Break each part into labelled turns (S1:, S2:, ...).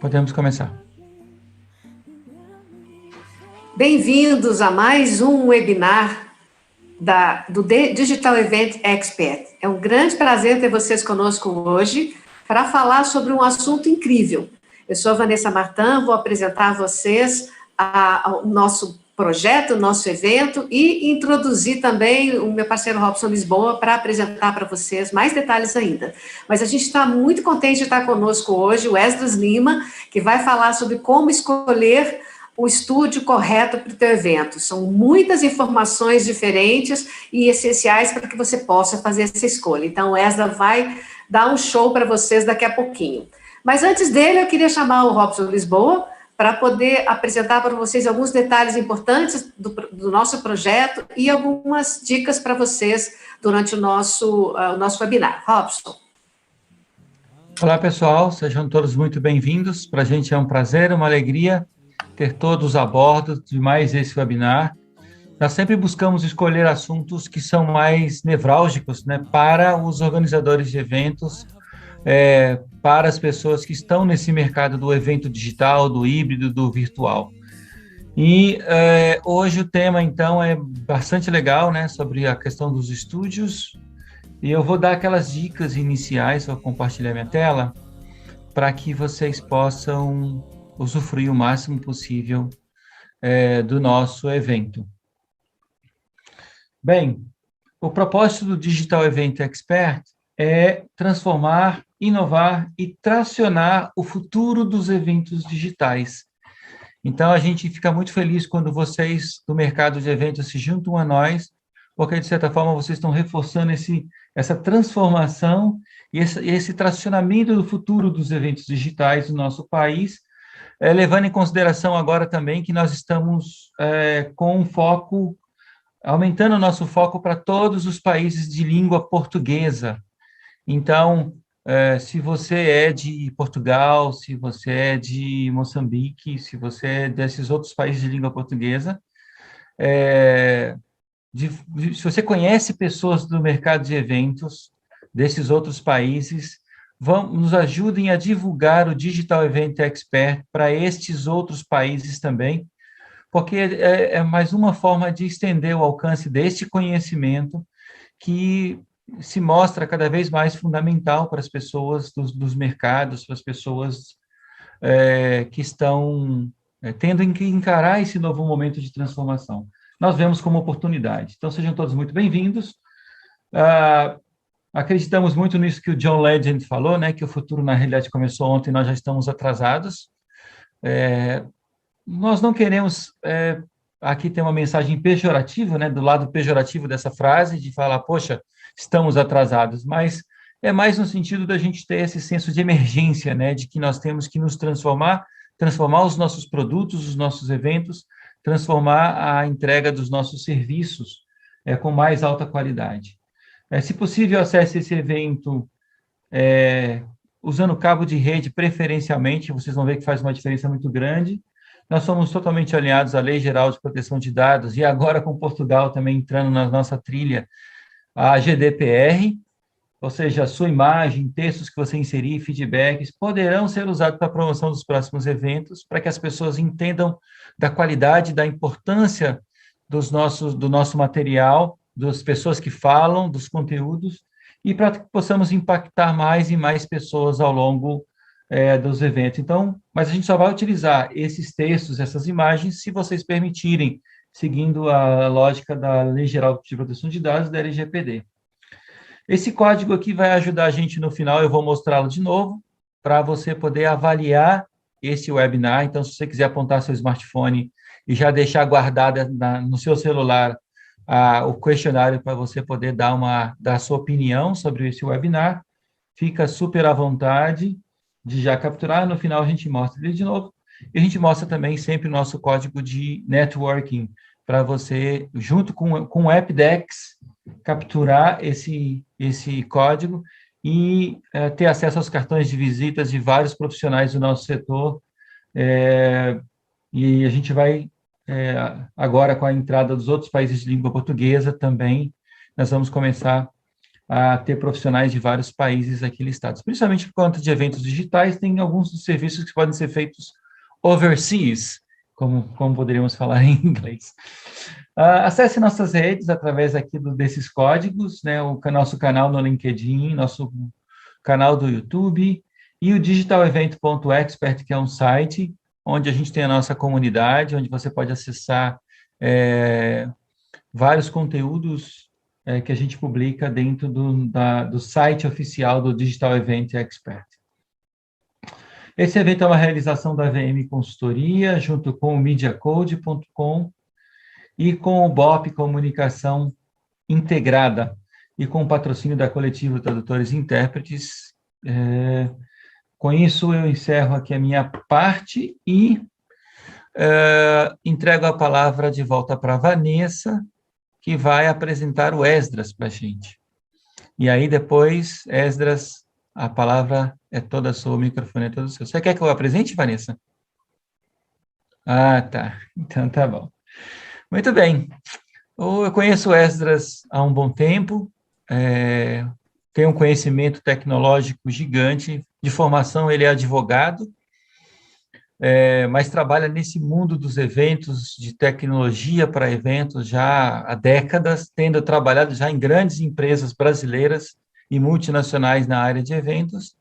S1: Podemos começar.
S2: Bem-vindos a mais um webinar do Digital Event Expert. É um grande prazer ter vocês conosco hoje para falar sobre um assunto incrível. Eu sou a Vanessa Martin, vou apresentar a vocês o nosso projeto, o nosso evento e introduzir também o meu parceiro Robson Lisboa para apresentar para vocês mais detalhes ainda. Mas a gente está muito contente de estar conosco hoje, o Esdras Lima, que vai falar sobre como escolher o estúdio correto para o teu evento. São muitas informações diferentes e essenciais para que você possa fazer essa escolha. Então, o Esdras vai dar um show para vocês daqui a pouquinho. Mas antes dele, eu queria chamar o Robson Lisboa para poder apresentar para vocês alguns detalhes importantes do nosso projeto e algumas dicas para vocês durante o nosso webinar. Robson.
S1: Olá, pessoal, sejam todos muito bem-vindos. Para a gente é um prazer, uma alegria ter todos a bordo de mais esse webinar. Nós sempre buscamos escolher assuntos que são mais nevrálgicos, né, para os organizadores de eventos, para as pessoas que estão nesse mercado do evento digital, do híbrido, do virtual. E hoje o tema, então, é bastante legal, né, sobre a questão dos estúdios, e eu vou dar aquelas dicas iniciais, vou compartilhar minha tela, para que vocês possam usufruir o máximo possível do nosso evento. Bem, o propósito do Digital Event Expert é transformar, inovar e tracionar o futuro dos eventos digitais. Então, a gente fica muito feliz quando vocês do mercado de eventos se juntam a nós, porque, de certa forma, vocês estão reforçando essa transformação e esse tracionamento do futuro dos eventos digitais do nosso país, levando em consideração agora também que nós estamos com um foco, aumentando o nosso foco para todos os países de língua portuguesa. Então, se você é de Portugal, se você é de Moçambique, se você é desses outros países de língua portuguesa, se você conhece pessoas do mercado de eventos desses outros países, nos ajudem a divulgar o Digital Event Expert para estes outros países também, porque é mais uma forma de estender o alcance deste conhecimento que se mostra cada vez mais fundamental para as pessoas dos mercados, para as pessoas que estão tendo que encarar esse novo momento de transformação. Nós vemos como oportunidade. Então, sejam todos muito bem-vindos. Acreditamos muito nisso que o John Legend falou, né, que o futuro, na realidade, começou ontem, nós já estamos atrasados. Nós não queremos aqui ter uma mensagem pejorativa, né, do lado pejorativo dessa frase, de falar, poxa, estamos atrasados, mas é mais no sentido da gente ter esse senso de emergência, né, de que nós temos que nos transformar os nossos produtos, os nossos eventos, transformar a entrega dos nossos serviços com mais alta qualidade. Se possível, acesse esse evento usando cabo de rede preferencialmente, vocês vão ver que faz uma diferença muito grande. Nós somos totalmente alinhados à Lei Geral de Proteção de Dados e agora com Portugal também entrando na nossa trilha, a GDPR, ou seja, a sua imagem, textos que você inserir, feedbacks, poderão ser usados para a promoção dos próximos eventos, para que as pessoas entendam da qualidade, da importância do nosso material, das pessoas que falam, dos conteúdos, e para que possamos impactar mais e mais pessoas ao longo dos eventos. Então, mas a gente só vai utilizar esses textos, essas imagens, se vocês permitirem, seguindo a lógica da Lei Geral de Proteção de Dados, da LGPD. Esse código aqui vai ajudar a gente no final, eu vou mostrá-lo de novo, para você poder avaliar esse webinar. Então, se você quiser apontar seu smartphone e já deixar guardado no seu celular o questionário para você poder dar a sua opinião sobre esse webinar, fica super à vontade de já capturar. No final, a gente mostra ele de novo. E a gente mostra também sempre o nosso código de networking, para você, junto com o AppDex, capturar esse código e ter acesso aos cartões de visitas de vários profissionais do nosso setor. E a gente vai, agora com a entrada dos outros países de língua portuguesa também, nós vamos começar a ter profissionais de vários países aqui listados. Principalmente por conta de eventos digitais, tem alguns dos serviços que podem ser feitos overseas, como poderíamos falar em inglês. Acesse nossas redes através aqui desses códigos, né, o nosso canal no LinkedIn, nosso canal do YouTube e o digitalevent.expert, que é um site onde a gente tem a nossa comunidade, onde você pode acessar vários conteúdos que a gente publica dentro do site oficial do Digital Event Expert. Esse evento é uma realização da VM Consultoria, junto com o MediaCode.com e com o BOP Comunicação Integrada, e com o patrocínio da Coletivo Tradutores e Intérpretes. Com isso, eu encerro aqui a minha parte e entrego a palavra de volta para a Vanessa, que vai apresentar o Esdras para a gente. E aí, depois, Esdras, a palavra é toda sua, o microfone é todo seu. Você quer que eu apresente, Vanessa? Ah, tá. Então, tá bom. Muito bem. Eu conheço o Esdras há um bom tempo, tenho um conhecimento tecnológico gigante. De formação, ele é advogado, mas trabalha nesse mundo dos eventos, de tecnologia para eventos já há décadas, tendo trabalhado já em grandes empresas brasileiras e multinacionais na área de eventos.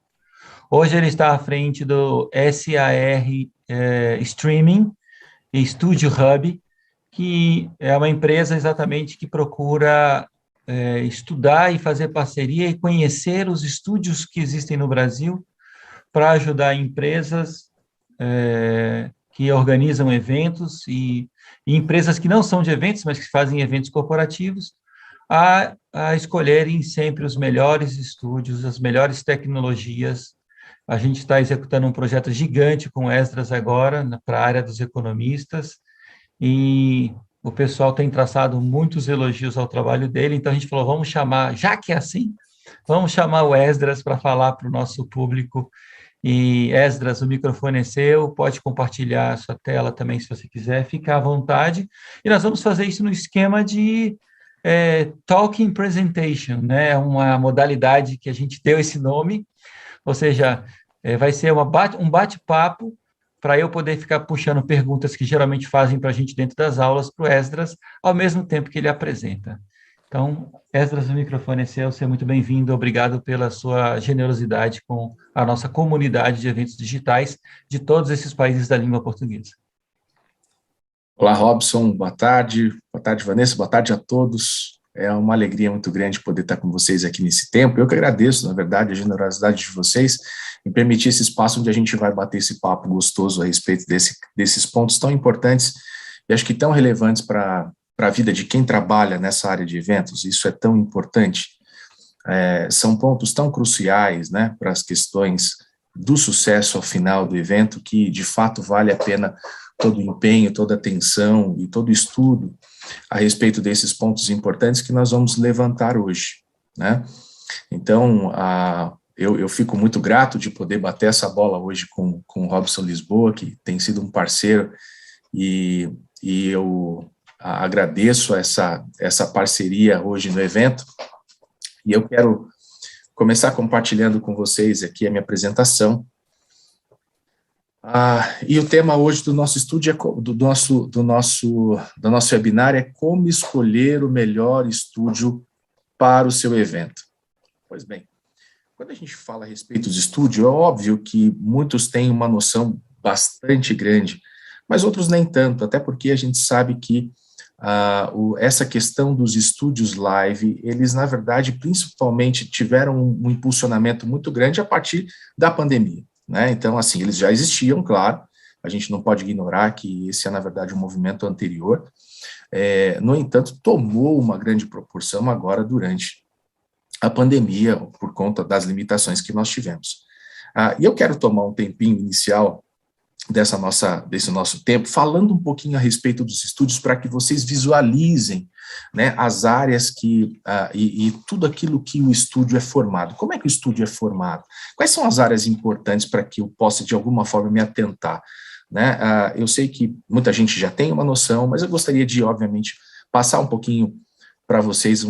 S1: Hoje ele está à frente do SAR Streaming e Studio Hub, que é uma empresa exatamente que procura estudar e fazer parceria e conhecer os estúdios que existem no Brasil para ajudar empresas que organizam eventos e empresas que não são de eventos, mas que fazem eventos corporativos, a escolherem sempre os melhores estúdios, as melhores tecnologias. A gente está executando um projeto gigante com o Esdras agora, para a área dos economistas, e o pessoal tem traçado muitos elogios ao trabalho dele, então a gente falou, vamos chamar, já que é assim, vamos chamar o Esdras para falar para o nosso público. E, Esdras, o microfone é seu, pode compartilhar a sua tela também, se você quiser, fica à vontade. E nós vamos fazer isso no esquema de Talking Presentation, né? Uma modalidade que a gente deu esse nome, ou seja, vai ser um bate-papo para eu poder ficar puxando perguntas que geralmente fazem para a gente dentro das aulas para o Esdras, ao mesmo tempo que ele apresenta. Então, Esdras, o microfone é seu, seja muito bem-vindo, obrigado pela sua generosidade com a nossa comunidade de eventos digitais de todos esses países da língua portuguesa.
S3: Olá, Robson, boa tarde, Vanessa, boa tarde a todos. É uma alegria muito grande poder estar com vocês aqui nesse tempo. Eu que agradeço, na verdade, a generosidade de vocês em permitir esse espaço onde a gente vai bater esse papo gostoso a respeito desses pontos tão importantes e acho que tão relevantes para a vida de quem trabalha nessa área de eventos. Isso é tão importante. São pontos tão cruciais, né, para as questões do sucesso ao final do evento, que de fato vale a pena todo o empenho, toda a atenção e todo o estudo a respeito desses pontos importantes que nós vamos levantar hoje, né? Então, eu fico muito grato de poder bater essa bola hoje com o Robson Lisboa, que tem sido um parceiro, e eu agradeço essa parceria hoje no evento, e eu quero começar compartilhando com vocês aqui a minha apresentação. E o tema hoje do nosso estúdio, do nosso webinar, é como escolher o melhor estúdio para o seu evento. Pois bem, quando a gente fala a respeito de estúdio, é óbvio que muitos têm uma noção bastante grande, mas outros nem tanto, até porque a gente sabe que essa questão dos estúdios live, eles, na verdade, principalmente tiveram um impulsionamento muito grande a partir da pandemia, né? Então, assim, eles já existiam, claro, a gente não pode ignorar que esse é, na verdade, um movimento anterior, no entanto, tomou uma grande proporção agora durante a pandemia, por conta das limitações que nós tivemos. E eu quero tomar um tempinho inicial desse nosso tempo, falando um pouquinho a respeito dos estúdios, para que vocês visualizem, né, as áreas e tudo aquilo que o estúdio é formado. Como é que o estúdio é formado? Quais são as áreas importantes para que eu possa, de alguma forma, me atentar? Né? Eu sei que muita gente já tem uma noção, mas eu gostaria de, obviamente, passar um pouquinho para vocês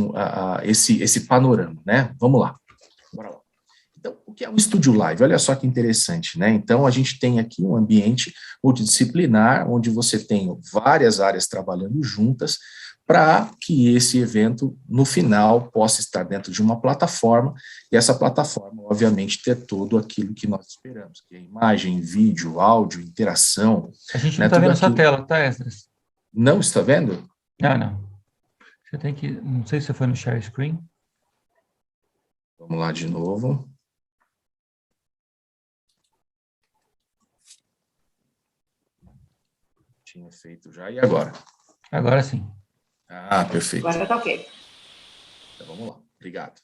S3: esse panorama, né? Vamos lá. Bora lá. Então, o que é um estúdio live? Olha só que interessante, né? Então, a gente tem aqui um ambiente multidisciplinar, onde você tem várias áreas trabalhando juntas, para que esse evento, no final, possa estar dentro de uma plataforma, e essa plataforma, obviamente, ter tudo aquilo que nós esperamos, que é imagem, vídeo, áudio, interação.
S1: A gente não
S3: né?
S1: está
S3: Tudo
S1: vendo essa
S3: aquilo.
S1: tela, tá, Esdras?
S3: Não está vendo?
S1: Ah, não. Você tem que... Não sei se você foi no share screen.
S3: Vamos lá de novo. Tinha feito já, e agora?
S1: Agora sim.
S3: Ah, perfeito.
S2: Agora tá ok.
S3: Então, vamos lá. Obrigado.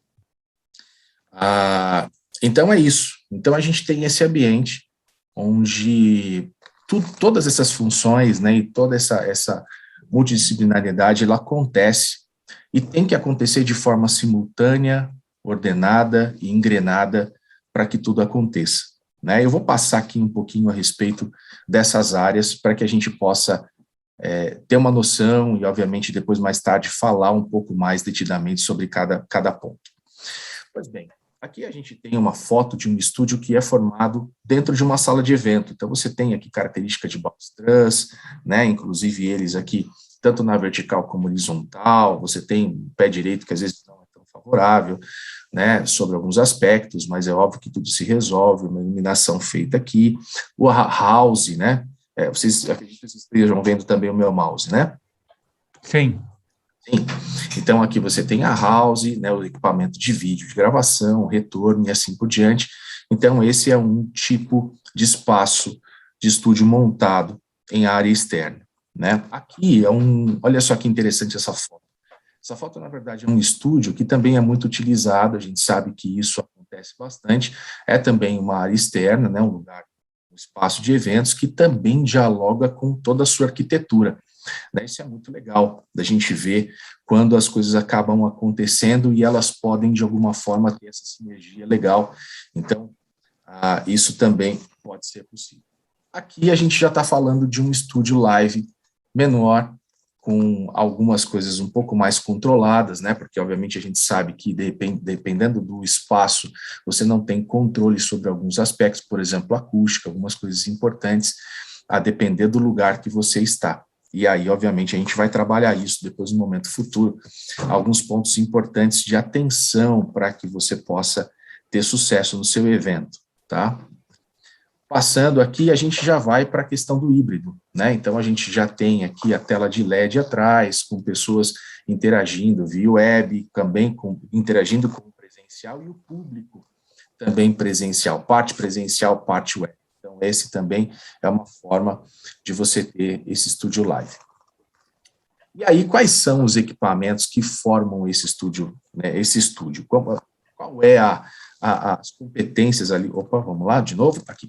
S3: Então, é isso. Então, a gente tem esse ambiente onde todas essas funções, né, e toda essa multidisciplinariedade, ela acontece e tem que acontecer de forma simultânea, ordenada e engrenada para que tudo aconteça, né? Eu vou passar aqui um pouquinho a respeito dessas áreas para que a gente possa ter uma noção e, obviamente, depois, mais tarde, falar um pouco mais detidamente sobre cada ponto. Pois bem, aqui a gente tem uma foto de um estúdio que é formado dentro de uma sala de evento. Então, você tem aqui característica de box truss, né? Inclusive eles aqui, tanto na vertical como horizontal, você tem um pé direito que às vezes não é tão favorável, né? Sobre alguns aspectos, mas é óbvio que tudo se resolve, uma iluminação feita aqui. O house, né? Vocês, acredito que vocês estejam vendo também o meu mouse, né?
S1: Sim.
S3: Sim. Então, aqui você tem a house, né, o equipamento de vídeo, de gravação, retorno e assim por diante. Então, esse é um tipo de espaço de estúdio montado em área externa, né? Aqui olha só que interessante essa foto. Essa foto, na verdade, é um estúdio que também é muito utilizado, a gente sabe que isso acontece bastante, é também uma área externa, né, um lugar, um espaço de eventos que também dialoga com toda a sua arquitetura. Isso é muito legal da gente ver quando as coisas acabam acontecendo e elas podem, de alguma forma, ter essa sinergia legal. Então, isso também pode ser possível. Aqui a gente já está falando de um estúdio live menor, com algumas coisas um pouco mais controladas, né? Porque, obviamente, a gente sabe que, dependendo do espaço, você não tem controle sobre alguns aspectos, por exemplo, acústica, algumas coisas importantes, a depender do lugar que você está. E aí, obviamente, a gente vai trabalhar isso depois no momento futuro, alguns pontos importantes de atenção para que você possa ter sucesso no seu evento, tá? Passando aqui, a gente já vai para a questão do híbrido, né? Então, a gente já tem aqui a tela de LED atrás, com pessoas interagindo via web, também interagindo com o presencial, e o público também presencial, parte presencial, parte web. Então, esse também é uma forma de você ter esse estúdio live. E aí, quais são os equipamentos que formam esse estúdio, né? Esse estúdio? Qual é as competências ali? Opa, vamos lá, de novo, aqui.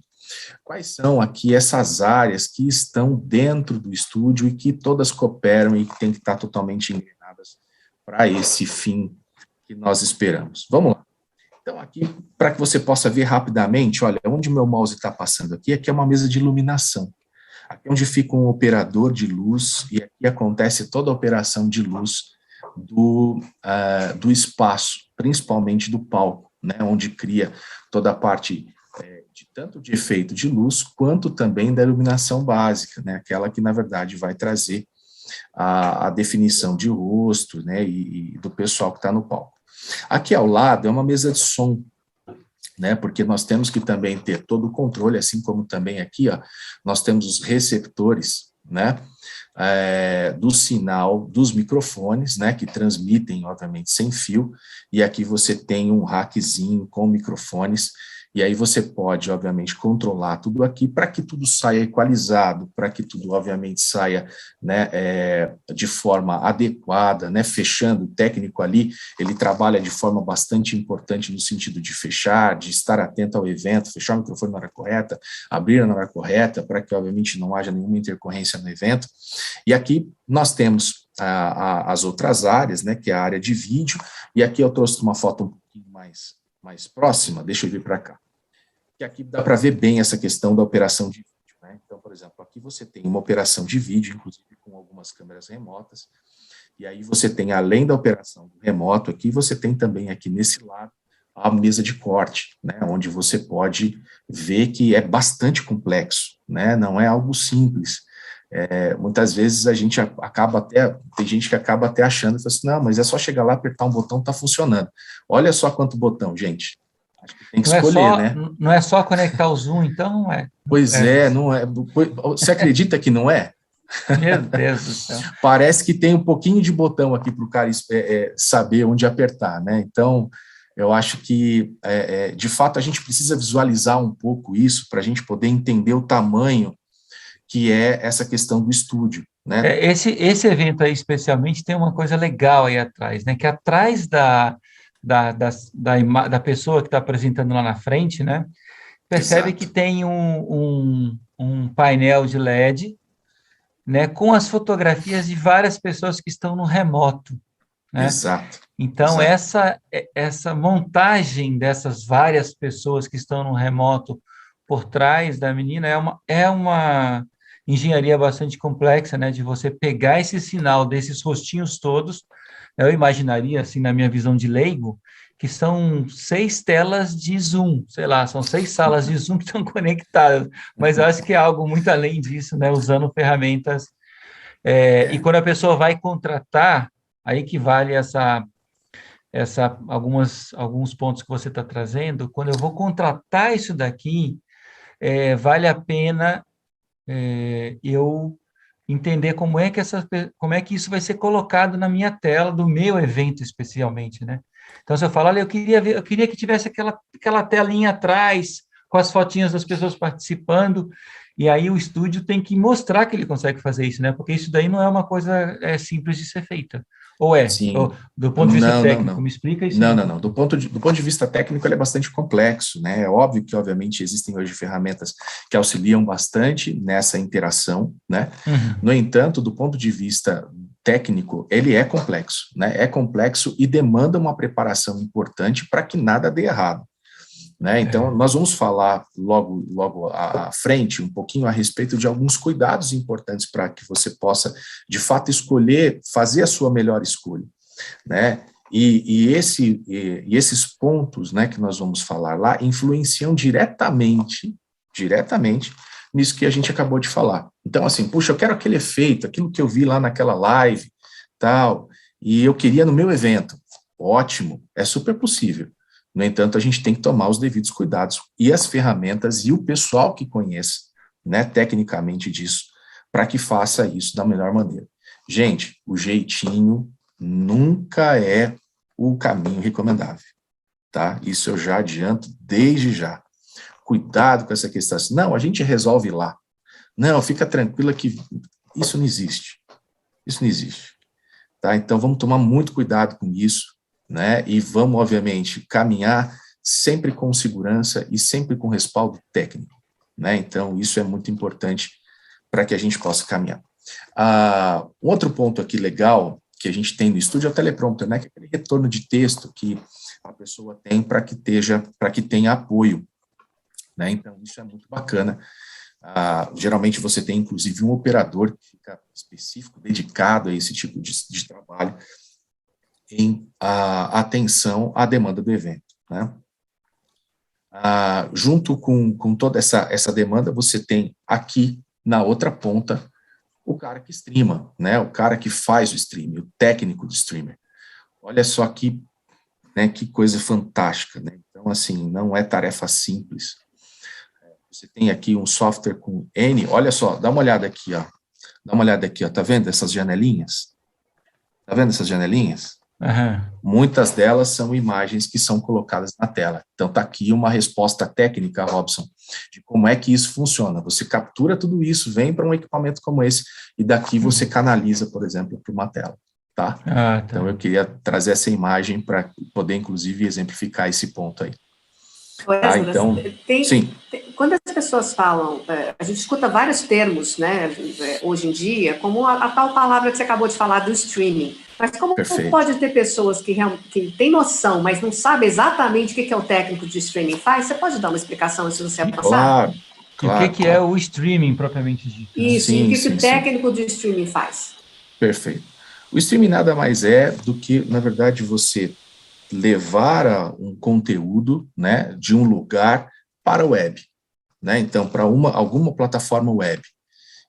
S3: Quais são aqui essas áreas que estão dentro do estúdio e que todas cooperam e que tem que estar totalmente engrenadas para esse fim que nós esperamos? Vamos lá. Então, aqui, para que você possa ver rapidamente, olha, onde o meu mouse está passando aqui é uma mesa de iluminação. Aqui é onde fica um operador de luz, e aqui acontece toda a operação de luz do espaço, principalmente do palco, né, onde cria toda a parte tanto de efeito de luz, quanto também da iluminação básica, né, aquela que, na verdade, vai trazer a definição de rosto, né, e do pessoal que está no palco. Aqui ao lado é uma mesa de som, né, porque nós temos que também ter todo o controle, assim como também aqui, ó, nós temos os receptores, né, do sinal dos microfones, né, que transmitem, obviamente, sem fio, e aqui você tem um rackzinho com microfones, e aí você pode, obviamente, controlar tudo aqui para que tudo saia equalizado, para que tudo, obviamente, saia, né, de forma adequada, né, fechando. O técnico ali, ele trabalha de forma bastante importante no sentido de fechar, de estar atento ao evento, fechar o microfone na hora correta, abrir na hora correta, para que, obviamente, não haja nenhuma intercorrência no evento. E aqui nós temos as outras áreas, né, que é a área de vídeo, e aqui eu trouxe uma foto um pouquinho mais próxima, deixa eu vir para cá. Que aqui dá para ver bem essa questão da operação de vídeo, né? Então, por exemplo, aqui você tem uma operação de vídeo, inclusive com algumas câmeras remotas, E aí você tem, além da operação do remoto aqui, você tem também aqui nesse lado a mesa de corte, né, onde você pode ver que é bastante complexo, né, não é algo simples. Muitas vezes a gente acaba até, tem gente que acaba até achando, assim, não, mas é só chegar lá, apertar um botão, tá funcionando. Olha só quanto botão, gente. Acho que tem que escolher, né?
S1: Não é só conectar o Zoom, então não é.
S3: Pois não é. Você acredita que não é?
S1: Meu Deus do céu.
S3: Parece que tem um pouquinho de botão aqui para o cara saber onde apertar, né? Então, eu acho que, de fato, a gente precisa visualizar um pouco isso para a gente poder entender o tamanho que é essa questão do estúdio, né?
S1: Esse evento aí, especialmente, tem uma coisa legal aí atrás, né? Que atrás da pessoa que está apresentando lá na frente, né? Percebe
S3: Exato.
S1: que tem um painel de LED, né? Com as fotografias de várias pessoas que estão no remoto, né?
S3: Exato.
S1: Então,
S3: Exato.
S1: essa montagem dessas várias pessoas que estão no remoto por trás da menina é uma engenharia bastante complexa, né? De você pegar esse sinal desses rostinhos todos. Eu imaginaria, assim, na minha visão de leigo, que são 6 telas de Zoom, sei lá, são 6 salas de Zoom que estão conectadas, mas eu acho que é algo muito além disso, né? Usando ferramentas. E quando a pessoa vai contratar, aí que vale alguns pontos que você está trazendo. Quando eu vou contratar isso daqui, vale a pena eu entender como é que isso vai ser colocado na minha tela do meu evento especialmente, né? Então, se eu falar, olha, eu queria que tivesse aquela telinha atrás com as fotinhas das pessoas participando, e aí o estúdio tem que mostrar que ele consegue fazer isso, né? Porque isso daí não é uma coisa simples de ser feita. Ou
S3: Sim.
S1: do ponto de vista técnico,
S3: não.
S1: me explica isso
S3: Não,
S1: aí.
S3: não. Do ponto de vista técnico, ele é bastante complexo, né? É óbvio que, obviamente, existem hoje ferramentas que auxiliam bastante nessa interação, né?
S1: Uhum.
S3: No entanto, do ponto de vista técnico, ele é complexo, né? É complexo e demanda uma preparação importante para que nada dê errado, né? Então, nós vamos falar logo à frente um pouquinho a respeito de alguns cuidados importantes para que você possa, de fato, fazer a sua melhor escolha, né? E esses pontos, né, que nós vamos falar lá influenciam diretamente nisso que a gente acabou de falar. Então, assim, puxa, eu quero aquele efeito, aquilo que eu vi lá naquela live, tal, e eu queria no meu evento. Ótimo, é super possível. No entanto, a gente tem que tomar os devidos cuidados e as ferramentas e o pessoal que conheça, né, tecnicamente disso, para que faça isso da melhor maneira. Gente, o jeitinho nunca é o caminho recomendável, tá? Isso eu já adianto desde já. Cuidado com essa questão. Não, a gente resolve lá. Não, fica tranquila que isso não existe. Isso não existe, tá? Então, vamos tomar muito cuidado com isso, né? E vamos, obviamente, caminhar sempre com segurança e sempre com respaldo técnico, né? Então, isso é muito importante para que a gente possa caminhar. Um outro ponto aqui legal que a gente tem no estúdio é o teleprompter, né? Que é aquele retorno de texto que a pessoa tem para que tenha apoio, né? Então, isso é muito bacana. Geralmente você tem, inclusive, um operador que fica específico, dedicado a esse tipo de trabalho em atenção à demanda do evento, né? Junto com toda essa demanda, você tem aqui, na outra ponta, o cara que streama, né? O cara que faz o streaming, o técnico de streamer. Olha só que, né, que coisa fantástica, né? Então, assim, não é tarefa simples. Você tem aqui um software com N, olha só, dá uma olhada aqui, ó. Dá uma olhada aqui, ó, tá vendo essas janelinhas? Tá vendo essas janelinhas?
S1: Uhum.
S3: Muitas delas são imagens que são colocadas na tela. Então, está aqui uma resposta técnica, Robson, de como é que isso funciona. Você captura tudo isso, vem para um equipamento como esse, e daqui você canaliza, por exemplo, para uma tela, tá?
S1: Tá.
S3: Então, eu queria trazer essa imagem para poder, inclusive, exemplificar esse ponto aí. Então, sim.
S2: Quando as pessoas falam, a gente escuta vários termos, né, hoje em dia, como a tal palavra que você acabou de falar do streaming. Mas como pode ter pessoas que têm noção, mas não sabem exatamente o que o técnico de streaming faz? Você pode dar uma explicação se você
S3: Claro.
S1: E o que é o streaming propriamente dito?
S2: Isso, e o que o técnico de streaming faz?
S3: Perfeito. O streaming nada mais é do que, na verdade, você levar um conteúdo, né, de um lugar para a web, né? Então, para alguma plataforma web.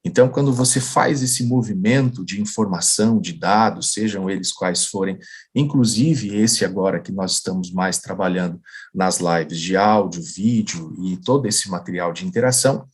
S3: Então, quando você faz esse movimento de informação, de dados, sejam eles quais forem, inclusive esse agora que nós estamos mais trabalhando nas lives de áudio, vídeo e todo esse material de interação,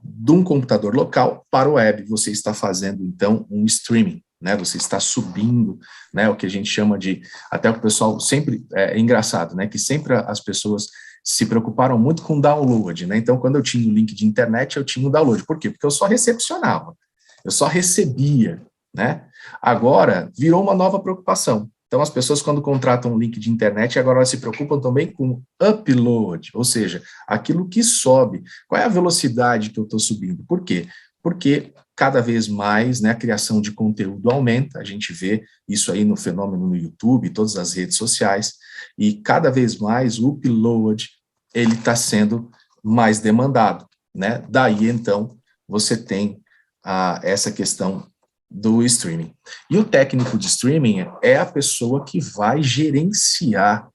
S3: de um computador local para o web, você está fazendo, então, um streaming, né? Você está subindo, né? O que a gente chama de, até o que o pessoal sempre, é engraçado, né? Que sempre as pessoas se preocuparam muito com download, né? Então, quando eu tinha o link de internet, eu tinha o download. Por quê? Porque eu só recepcionava, eu só recebia, né? Agora, virou uma nova preocupação. Então, as pessoas, quando contratam um link de internet, agora elas se preocupam também com upload, ou seja, aquilo que sobe. Qual é a velocidade que eu estou subindo? Por quê? Porque cada vez mais, né, a criação de conteúdo aumenta, a gente vê isso aí no fenômeno no YouTube, todas as redes sociais, e cada vez mais o upload, ele está sendo mais demandado, né? Daí, então, você tem essa questão do streaming. E o técnico de streaming é a pessoa que vai gerenciar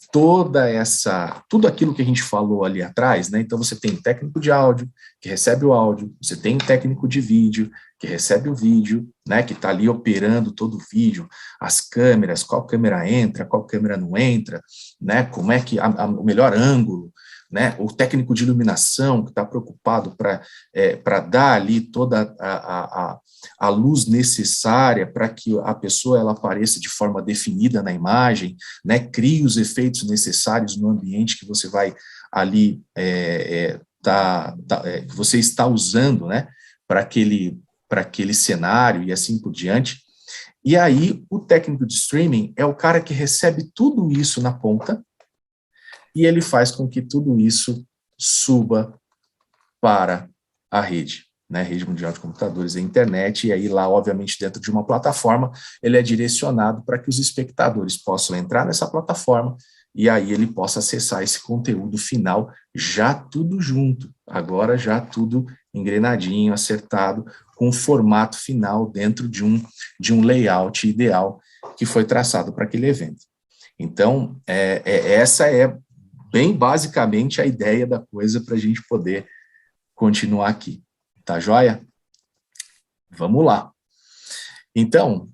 S3: tudo aquilo que a gente falou ali atrás, né? Então, você tem o técnico de áudio, que recebe o áudio, você tem o técnico de vídeo, que recebe o vídeo, né? Que está ali operando todo o vídeo, as câmeras, qual câmera entra, qual câmera não entra, né? Como é que o melhor ângulo, né? O técnico de iluminação, que está preocupado para dar ali toda a luz necessária para que a pessoa ela apareça de forma definida na imagem, né? Crie os efeitos necessários no ambiente que você vai ali que você está usando, né? Para aquele cenário e assim por diante. E aí o técnico de streaming é o cara que recebe tudo isso na ponta e ele faz com que tudo isso suba para a rede, né, rede mundial de computadores e internet, e aí lá, obviamente, dentro de uma plataforma, ele é direcionado para que os espectadores possam entrar nessa plataforma e aí ele possa acessar esse conteúdo final já tudo junto, agora já tudo engrenadinho, acertado, com o formato final dentro de um layout ideal que foi traçado para aquele evento. Então, essa é bem basicamente a ideia da coisa para a gente poder continuar aqui. Tá joia? Vamos lá. Então,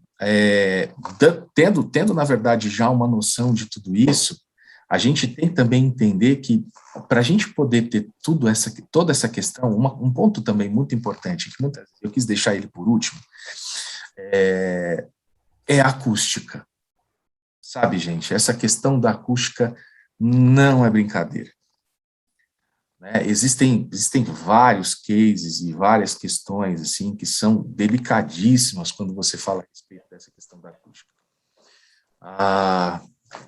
S3: tendo, na verdade, já uma noção de tudo isso, a gente tem que também entender que, para a gente poder ter toda essa questão, um ponto também muito importante, que muitas vezes eu quis deixar ele por último, é a acústica. Sabe, gente, essa questão da acústica não é brincadeira. Existem vários cases e várias questões assim que são delicadíssimas quando você fala a respeito dessa questão da acústica.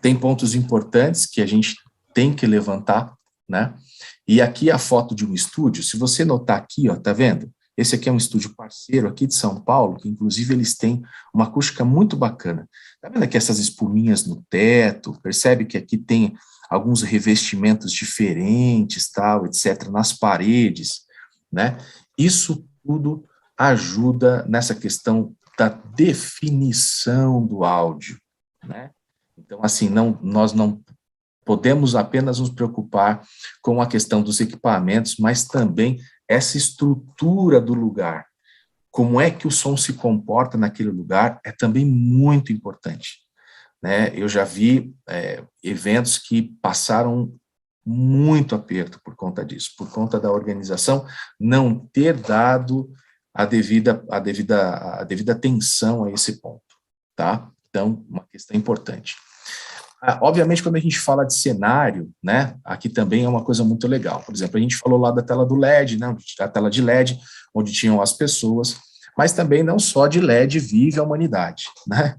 S3: Tem pontos importantes que a gente tem que levantar, né? E aqui a foto de um estúdio, se você notar aqui, ó, tá vendo? Esse aqui é um estúdio parceiro aqui de São Paulo, que inclusive eles têm uma acústica muito bacana. Tá vendo aqui essas espuminhas no teto? Percebe que aqui tem alguns revestimentos diferentes, tal, etc., nas paredes, né? Isso tudo ajuda nessa questão da definição do áudio, né? Então, assim, nós não podemos apenas nos preocupar com a questão dos equipamentos, mas também essa estrutura do lugar. Como é que o som se comporta naquele lugar é também muito importante. Né? Eu já vi eventos que passaram muito aperto por conta disso, por conta da organização não ter dado a devida atenção a esse ponto, tá? Então, uma questão importante. Obviamente, quando a gente fala de cenário, né, aqui também é uma coisa muito legal. Por exemplo, a gente falou lá da tela do LED, né, a tela de LED, onde tinham as pessoas, mas também não só de LED vive a humanidade, né?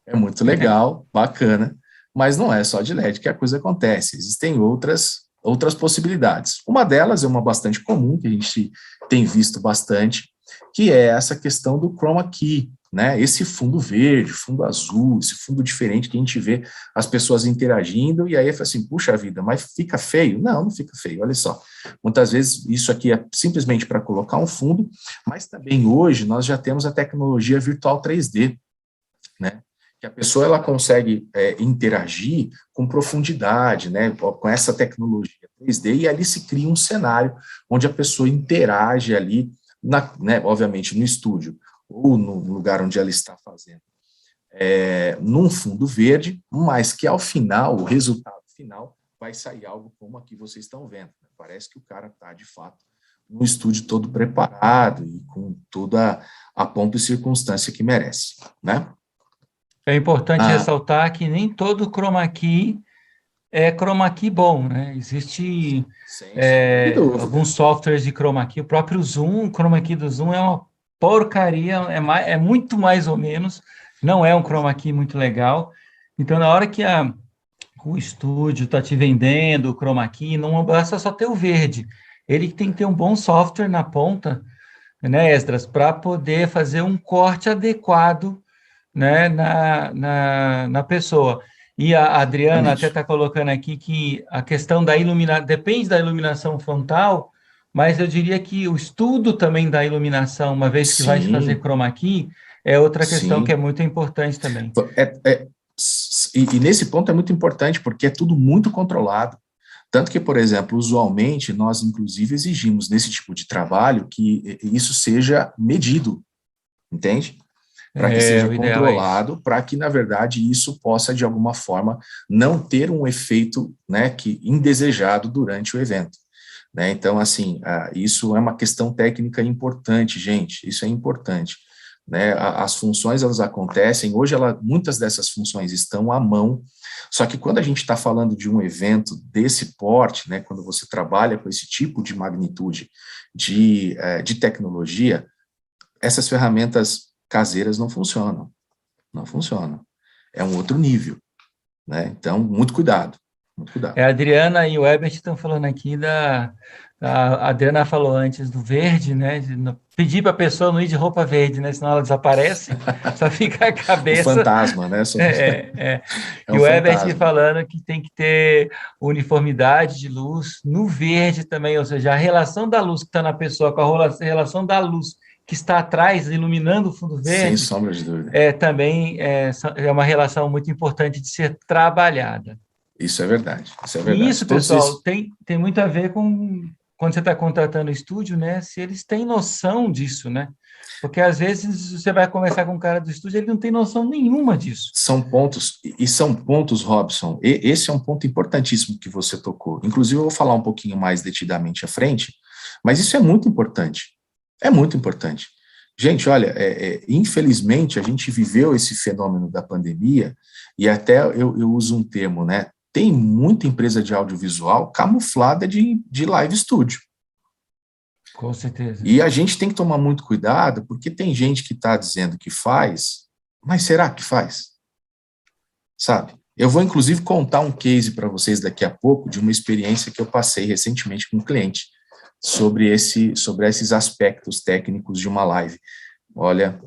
S3: É muito legal, bacana, mas não é só de LED que a coisa acontece. Existem outras possibilidades. Uma delas é uma bastante comum, que a gente tem visto bastante, que é essa questão do chroma key, né, esse fundo verde, fundo azul, esse fundo diferente que a gente vê as pessoas interagindo, e aí fala assim, puxa vida, mas fica feio? Não, não fica feio, olha só. Muitas vezes isso aqui é simplesmente para colocar um fundo, mas também hoje nós já temos a tecnologia virtual 3D, né, que a pessoa ela consegue interagir com profundidade, né, com essa tecnologia 3D, e ali se cria um cenário onde a pessoa interage ali, né, obviamente no estúdio, ou no lugar onde ela está fazendo, num fundo verde, mas que ao final, o resultado final, vai sair algo como aqui vocês estão vendo. Parece que o cara está, de fato, no estúdio todo preparado e com toda a pompa e circunstância que merece, né?
S1: É importante ressaltar que nem todo chroma key é chroma key bom, né? Existe alguns softwares de chroma key, o próprio Zoom, o chroma key do Zoom é uma porcaria, é muito mais ou menos, não é um chroma key muito legal. Então, na hora que o estúdio está te vendendo o chroma key, não basta só ter o verde, ele tem que ter um bom software na ponta, né, Esdras, para poder fazer um corte adequado, né, na pessoa. E a Adriana até está colocando aqui que a questão da iluminação, depende da iluminação frontal, mas eu diria que o estudo também da iluminação, uma vez que vai se fazer chroma key, é outra questão que é muito importante também.
S3: E nesse ponto é muito importante, porque é tudo muito controlado. Tanto que, por exemplo, usualmente, nós, inclusive, exigimos nesse tipo de trabalho que isso seja medido, entende? Para que seja controlado, para que, na verdade, isso possa, de alguma forma, não ter um efeito, né, indesejado durante o evento. Né? Então, assim, isso é uma questão técnica importante, gente, isso é importante. Né? As funções, elas acontecem, hoje muitas dessas funções estão à mão, só que quando a gente está falando de um evento desse porte, né, quando você trabalha com esse tipo de magnitude de tecnologia, essas ferramentas caseiras não funcionam, é um outro nível, né? Então, muito cuidado, muito cuidado.
S1: A Adriana e o Herbert estão falando aqui a Adriana falou antes do verde, né? Pedir para a pessoa não ir de roupa verde, né? Senão ela desaparece, só fica a cabeça.
S3: O fantasma, né?
S1: E o Herbert falando que tem que ter uniformidade de luz no verde também, ou seja, a relação da luz que está na pessoa com a relação da luz que está atrás, iluminando o fundo verde.
S3: Sem sombra de dúvida.
S1: Também é uma relação muito importante de ser trabalhada.
S3: Isso é verdade. E
S1: isso, pessoal, tem muito a ver com quando você está contratando o estúdio, né? Se eles têm noção disso, né? Porque às vezes você vai conversar com um cara do estúdio, ele não tem noção nenhuma disso.
S3: São pontos, Robson. Esse é um ponto importantíssimo que você tocou. Inclusive, eu vou falar um pouquinho mais detidamente à frente, mas isso é muito importante. É muito importante. Gente, olha, infelizmente, a gente viveu esse fenômeno da pandemia, e até eu uso um termo, né? Tem muita empresa de audiovisual camuflada de live studio.
S1: Com certeza.
S3: E a gente tem que tomar muito cuidado, porque tem gente que está dizendo que faz, mas será que faz? Sabe? Eu vou, inclusive, contar um case para vocês daqui a pouco, de uma experiência que eu passei recentemente com um cliente, sobre esses aspectos técnicos de uma live. Olha,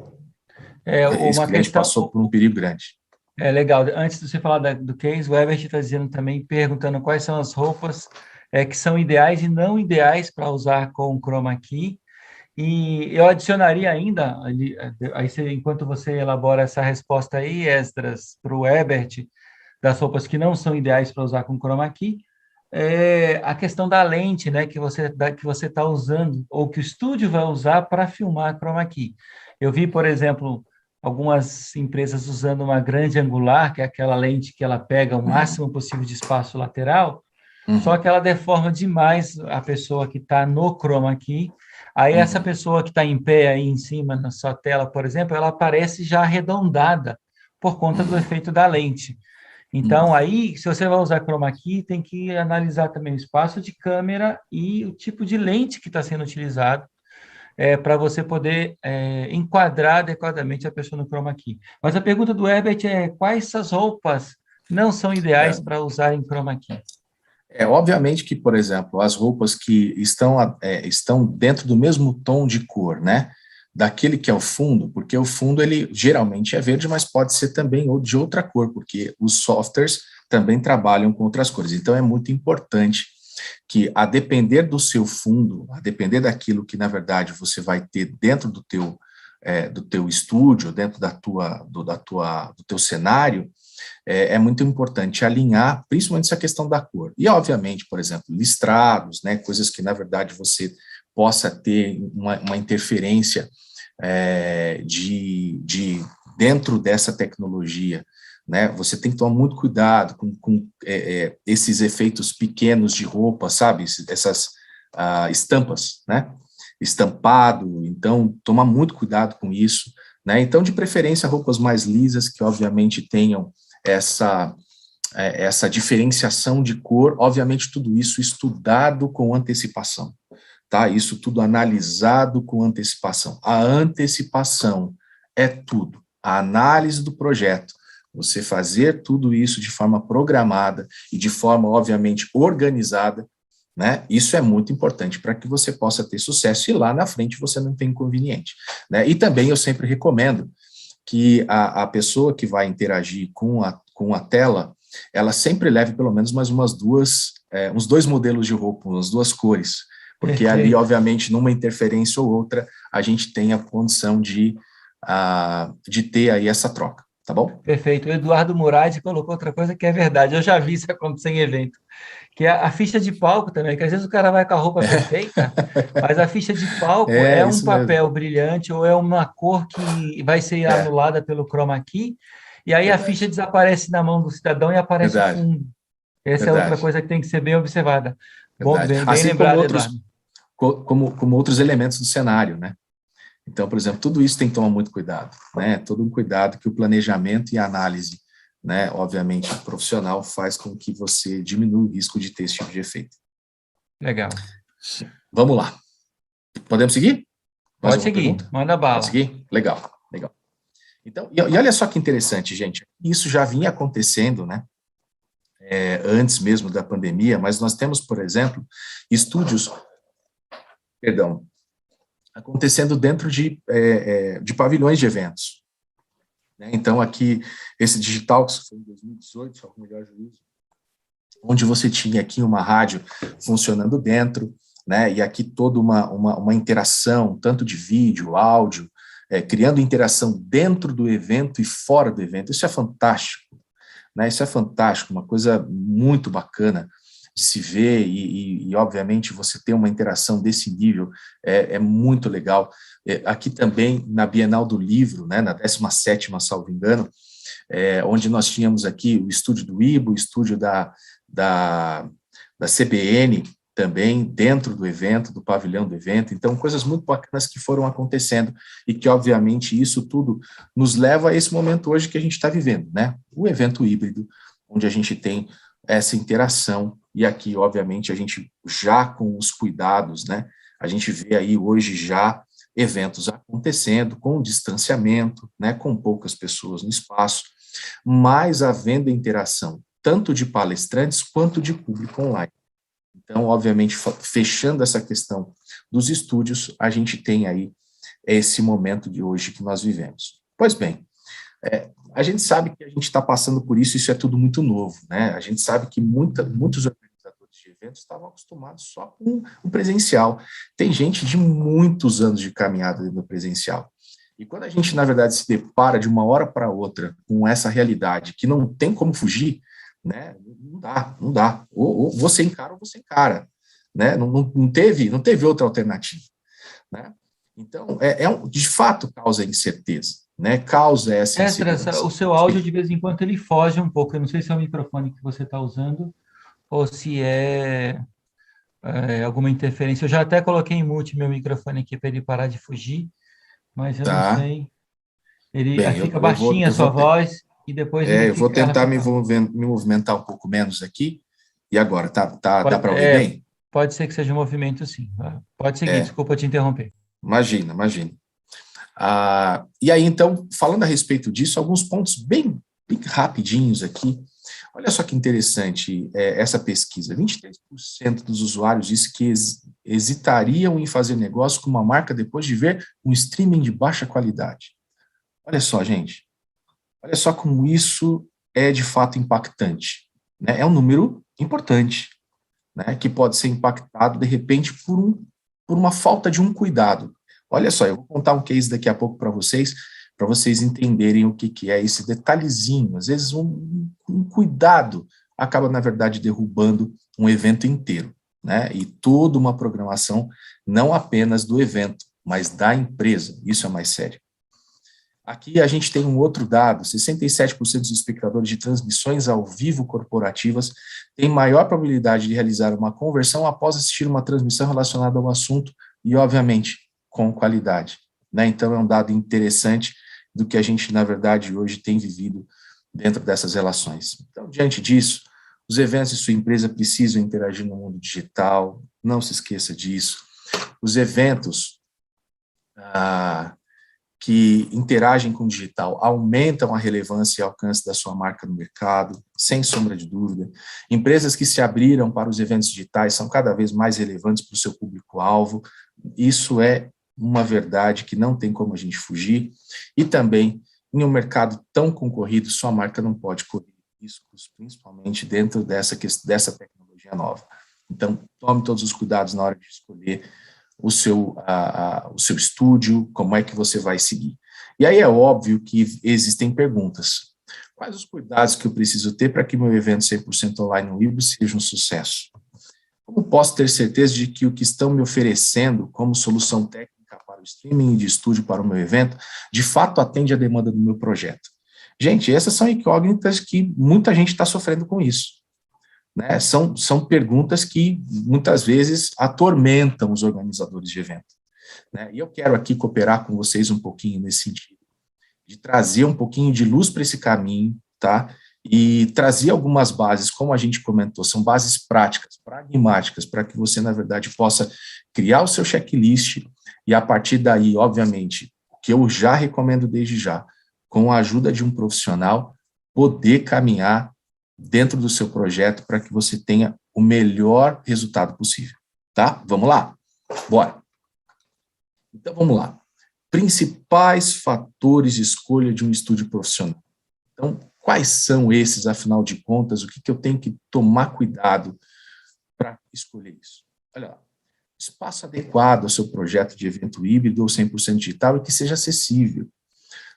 S3: esse cliente passou por um perigo grande.
S1: Legal. Antes de você falar do case, o Herbert está dizendo também, perguntando quais são as roupas que são ideais e não ideais para usar com chroma key. E eu adicionaria ainda, enquanto você elabora essa resposta aí, Esdras, para o Herbert, das roupas que não são ideais para usar com chroma key, a questão da lente, né, que você está usando, ou que o estúdio vai usar para filmar chroma key. Eu vi, por exemplo, algumas empresas usando uma grande angular, que é aquela lente que ela pega o máximo possível de espaço lateral, só que ela deforma demais a pessoa que está no chroma key. Aí essa pessoa que está em pé aí em cima na sua tela, por exemplo, ela aparece já arredondada por conta do efeito da lente. Então, aí, se você vai usar chroma key, tem que analisar também o espaço de câmera e o tipo de lente que está sendo utilizado para você poder enquadrar adequadamente a pessoa no chroma key. Mas a pergunta do Herbert é quais essas roupas não são ideais para usar em chroma key?
S3: Obviamente que, por exemplo, as roupas que estão dentro do mesmo tom de cor, né? daquele que é o fundo, porque o fundo ele geralmente é verde, mas pode ser também ou de outra cor, porque os softwares também trabalham com outras cores. Então é muito importante que, a depender do seu fundo, a depender daquilo que na verdade você vai ter dentro do teu estúdio, dentro do teu cenário, é muito importante alinhar, principalmente essa questão da cor. E, obviamente, por exemplo, listrados, né, coisas que, na verdade, você possa ter uma interferência dentro dessa tecnologia, né, você tem que tomar muito cuidado com esses efeitos pequenos de roupa, sabe, essas estampas, né, estampado, então, toma muito cuidado com isso, né, então, de preferência, roupas mais lisas, que, obviamente, tenham essa diferenciação de cor, obviamente tudo isso estudado com antecipação, tá? Isso tudo analisado com antecipação. A antecipação é tudo. A análise do projeto, você fazer tudo isso de forma programada e de forma, obviamente, organizada, né? Isso é muito importante para que você possa ter sucesso e lá na frente você não tem inconveniente, né? E também eu sempre recomendo que a pessoa que vai interagir com a tela, ela sempre leve pelo menos mais uns 2 modelos de roupa, umas 2 cores, porque ali, obviamente, numa interferência ou outra, a gente tem a condição de ter aí essa troca, tá bom?
S1: Perfeito. O Eduardo Murad colocou outra coisa que é verdade, eu já vi isso acontecer em evento, que é a ficha de palco também, que às vezes o cara vai com a roupa perfeita, mas a ficha de palco é um papel mesmo, brilhante ou é uma cor que vai ser anulada pelo chroma key, e aí a ficha desaparece na mão do cidadão e aparece o fundo. Essa é outra coisa que tem que ser bem observada. Bom, bem
S3: assim
S1: lembrado,
S3: como outros elementos do cenário, né? Então, por exemplo, tudo isso tem que tomar muito cuidado, né? Todo um cuidado que o planejamento e a análise, né, obviamente, profissional, faz com que você diminua o risco de ter esse tipo de efeito.
S1: Legal.
S3: Vamos lá. Podemos seguir?
S1: Pode seguir, manda bala.
S3: Pode seguir? Legal. Então, e olha só que interessante, gente, isso já vinha acontecendo, né, antes mesmo da pandemia, mas nós temos, por exemplo, estúdios, acontecendo dentro de pavilhões de eventos. Então, aqui, esse Digitalks foi em 2018, só com o melhor juízo, onde você tinha aqui uma rádio funcionando dentro, né, e aqui toda uma interação, tanto de vídeo, áudio, criando interação dentro do evento e fora do evento. Isso é fantástico, né, isso é fantástico, uma coisa muito bacana de se ver e obviamente, você ter uma interação desse nível é muito legal. Aqui também, na Bienal do Livro, né, na 17ª, salvo engano, onde nós tínhamos aqui o estúdio do IBO, o estúdio da CBN, também dentro do evento, do pavilhão do evento, então coisas muito bacanas que foram acontecendo e que, obviamente, isso tudo nos leva a esse momento hoje que a gente está vivendo, né? O evento híbrido, onde a gente tem essa interação e aqui, obviamente, a gente já com os cuidados, né? A gente vê aí hoje já eventos acontecendo com distanciamento, né? Com poucas pessoas no espaço, mas havendo interação tanto de palestrantes quanto de público online. Então, obviamente, fechando essa questão dos estúdios, a gente tem aí esse momento de hoje que nós vivemos. Pois bem, a gente sabe que a gente está passando por isso é tudo muito novo, né? A gente sabe que muitos organizadores de eventos estavam acostumados só com o presencial. Tem gente de muitos anos de caminhada no presencial. E quando a gente, na verdade, se depara de uma hora para outra com essa realidade que não tem como fugir, né? Não dá. Ou você encara ou você encara, né? Não teve outra alternativa, né? Então, de fato, causa incerteza, né? Causa essa insegurança.
S1: O seu áudio, de vez em quando, ele foge um pouco. Eu não sei se é o microfone que você está usando ou se é alguma interferência. Eu já até coloquei em mute meu microfone aqui para ele parar de fugir, mas eu não sei. Fica baixinha a sua voz e depois
S3: eu vou tentar me movimentar um pouco menos aqui. E agora, dá para ouvir bem?
S1: Pode ser que seja um movimento, sim. Pode seguir, desculpa te interromper.
S3: Imagina. E aí, então, falando a respeito disso, alguns pontos bem rapidinhos aqui. Olha só que interessante essa pesquisa. 23% dos usuários disse que hesitariam em fazer negócio com uma marca depois de ver um streaming de baixa qualidade. Olha só, gente. Olha só como isso é de fato impactante, né? É um número importante, né, que pode ser impactado, de repente, por uma falta de um cuidado. Olha só, eu vou contar um case daqui a pouco para vocês entenderem o que é esse detalhezinho. Às vezes, um cuidado acaba, na verdade, derrubando um evento inteiro, né? E toda uma programação, não apenas do evento, mas da empresa. Isso é mais sério. Aqui a gente tem um outro dado: 67% dos espectadores de transmissões ao vivo corporativas têm maior probabilidade de realizar uma conversão após assistir uma transmissão relacionada ao assunto e, obviamente, com qualidade, né? Então, é um dado interessante do que a gente, na verdade, hoje tem vivido dentro dessas relações. Então, diante disso, os eventos de sua empresa precisam interagir no mundo digital, não se esqueça disso. Os eventos que interagem com o digital aumentam a relevância e alcance da sua marca no mercado, sem sombra de dúvida. Empresas que se abriram para os eventos digitais são cada vez mais relevantes para o seu público-alvo. Isso é uma verdade que não tem como a gente fugir. E também, em um mercado tão concorrido, sua marca não pode correr riscos, principalmente dentro dessa tecnologia nova. Então, tome todos os cuidados na hora de escolher o seu estúdio, como é que você vai seguir. E aí é óbvio que existem perguntas. Quais os cuidados que eu preciso ter para que meu evento 100% online no híbrido seja um sucesso? Como posso ter certeza de que o que estão me oferecendo como solução técnica para o streaming e de estúdio para o meu evento, de fato atende à demanda do meu projeto? Gente, essas são incógnitas que muita gente está sofrendo com isso, né? São perguntas que muitas vezes atormentam os organizadores de evento, né? E eu quero aqui cooperar com vocês um pouquinho nesse sentido, de trazer um pouquinho de luz para esse caminho, tá? E trazer algumas bases, como a gente comentou, são bases práticas, pragmáticas, para que você, na verdade, possa criar o seu checklist e, a partir daí, obviamente, o que eu já recomendo desde já, com a ajuda de um profissional, poder caminhar dentro do seu projeto para que você tenha o melhor resultado possível, tá? Vamos lá? Bora! Então, vamos lá. Principais fatores de escolha de um estúdio profissional. Então, quais são esses, afinal de contas? O que eu tenho que tomar cuidado para escolher isso? Olha lá. Espaço adequado ao seu projeto de evento híbrido ou 100% digital e que seja acessível,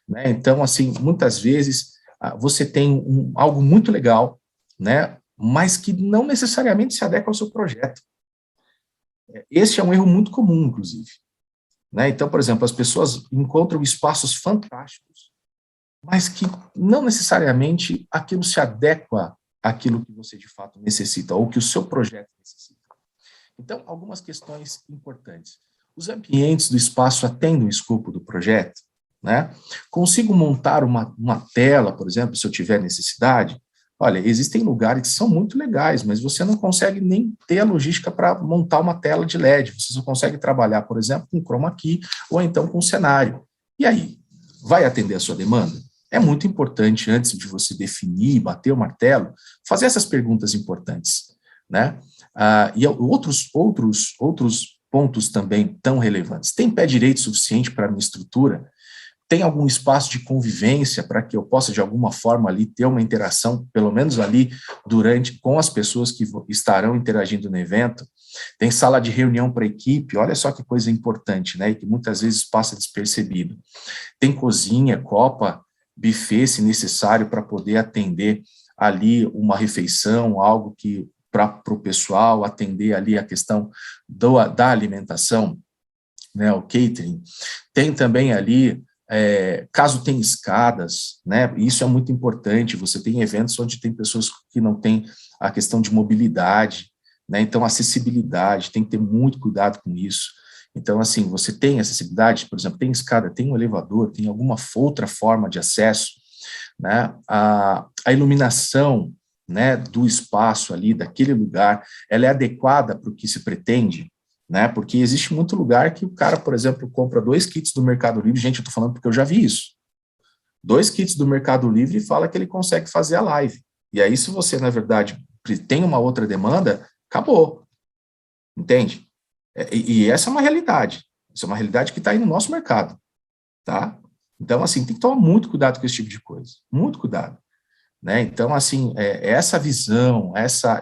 S3: né? Então, assim, muitas vezes você tem algo muito legal, né, mas que não necessariamente se adequa ao seu projeto. Esse é um erro muito comum, inclusive, né? Então, por exemplo, as pessoas encontram espaços fantásticos, mas que não necessariamente aquilo se adequa àquilo que você de fato necessita, ou que o seu projeto necessita. Então, algumas questões importantes. Os ambientes do espaço atendem o escopo do projeto, né? Consigo montar uma tela, por exemplo, se eu tiver necessidade? Olha, existem lugares que são muito legais, mas você não consegue nem ter a logística para montar uma tela de LED. Você só consegue trabalhar, por exemplo, com chroma key ou então com cenário. E aí, vai atender a sua demanda? É muito importante, antes de você definir, bater o martelo, fazer essas perguntas importantes, né? E outros pontos também tão relevantes. Tem pé direito suficiente para a minha estrutura? Tem algum espaço de convivência para que eu possa, de alguma forma, ali ter uma interação, pelo menos ali, com as pessoas que estarão interagindo no evento? Tem sala de reunião para a equipe? Olha só que coisa importante, né? E que muitas vezes passa despercebido. Tem cozinha, copa, buffet, se necessário, para poder atender ali uma refeição, algo que para o pessoal atender ali a questão da alimentação, né, o catering. Tem também ali, caso tenha escadas, né, isso é muito importante, você tem eventos onde tem pessoas que não têm a questão de mobilidade, né, então acessibilidade, tem que ter muito cuidado com isso. Então, assim, você tem acessibilidade, por exemplo, tem escada, tem um elevador, tem alguma outra forma de acesso, né, a iluminação, né, do espaço ali, daquele lugar, ela é adequada para o que se pretende, né, porque existe muito lugar que o cara, por exemplo, compra 2 kits do Mercado Livre, gente, eu estou falando porque eu já vi isso, 2 kits do Mercado Livre e fala que ele consegue fazer a live, E aí, se você, na verdade, tem uma outra demanda, acabou. Entende? E essa é uma realidade. Isso é uma realidade que está aí no nosso mercado. Tá? Então, assim, tem que tomar muito cuidado com esse tipo de coisa. Muito cuidado. Né? Então, assim, essa visão,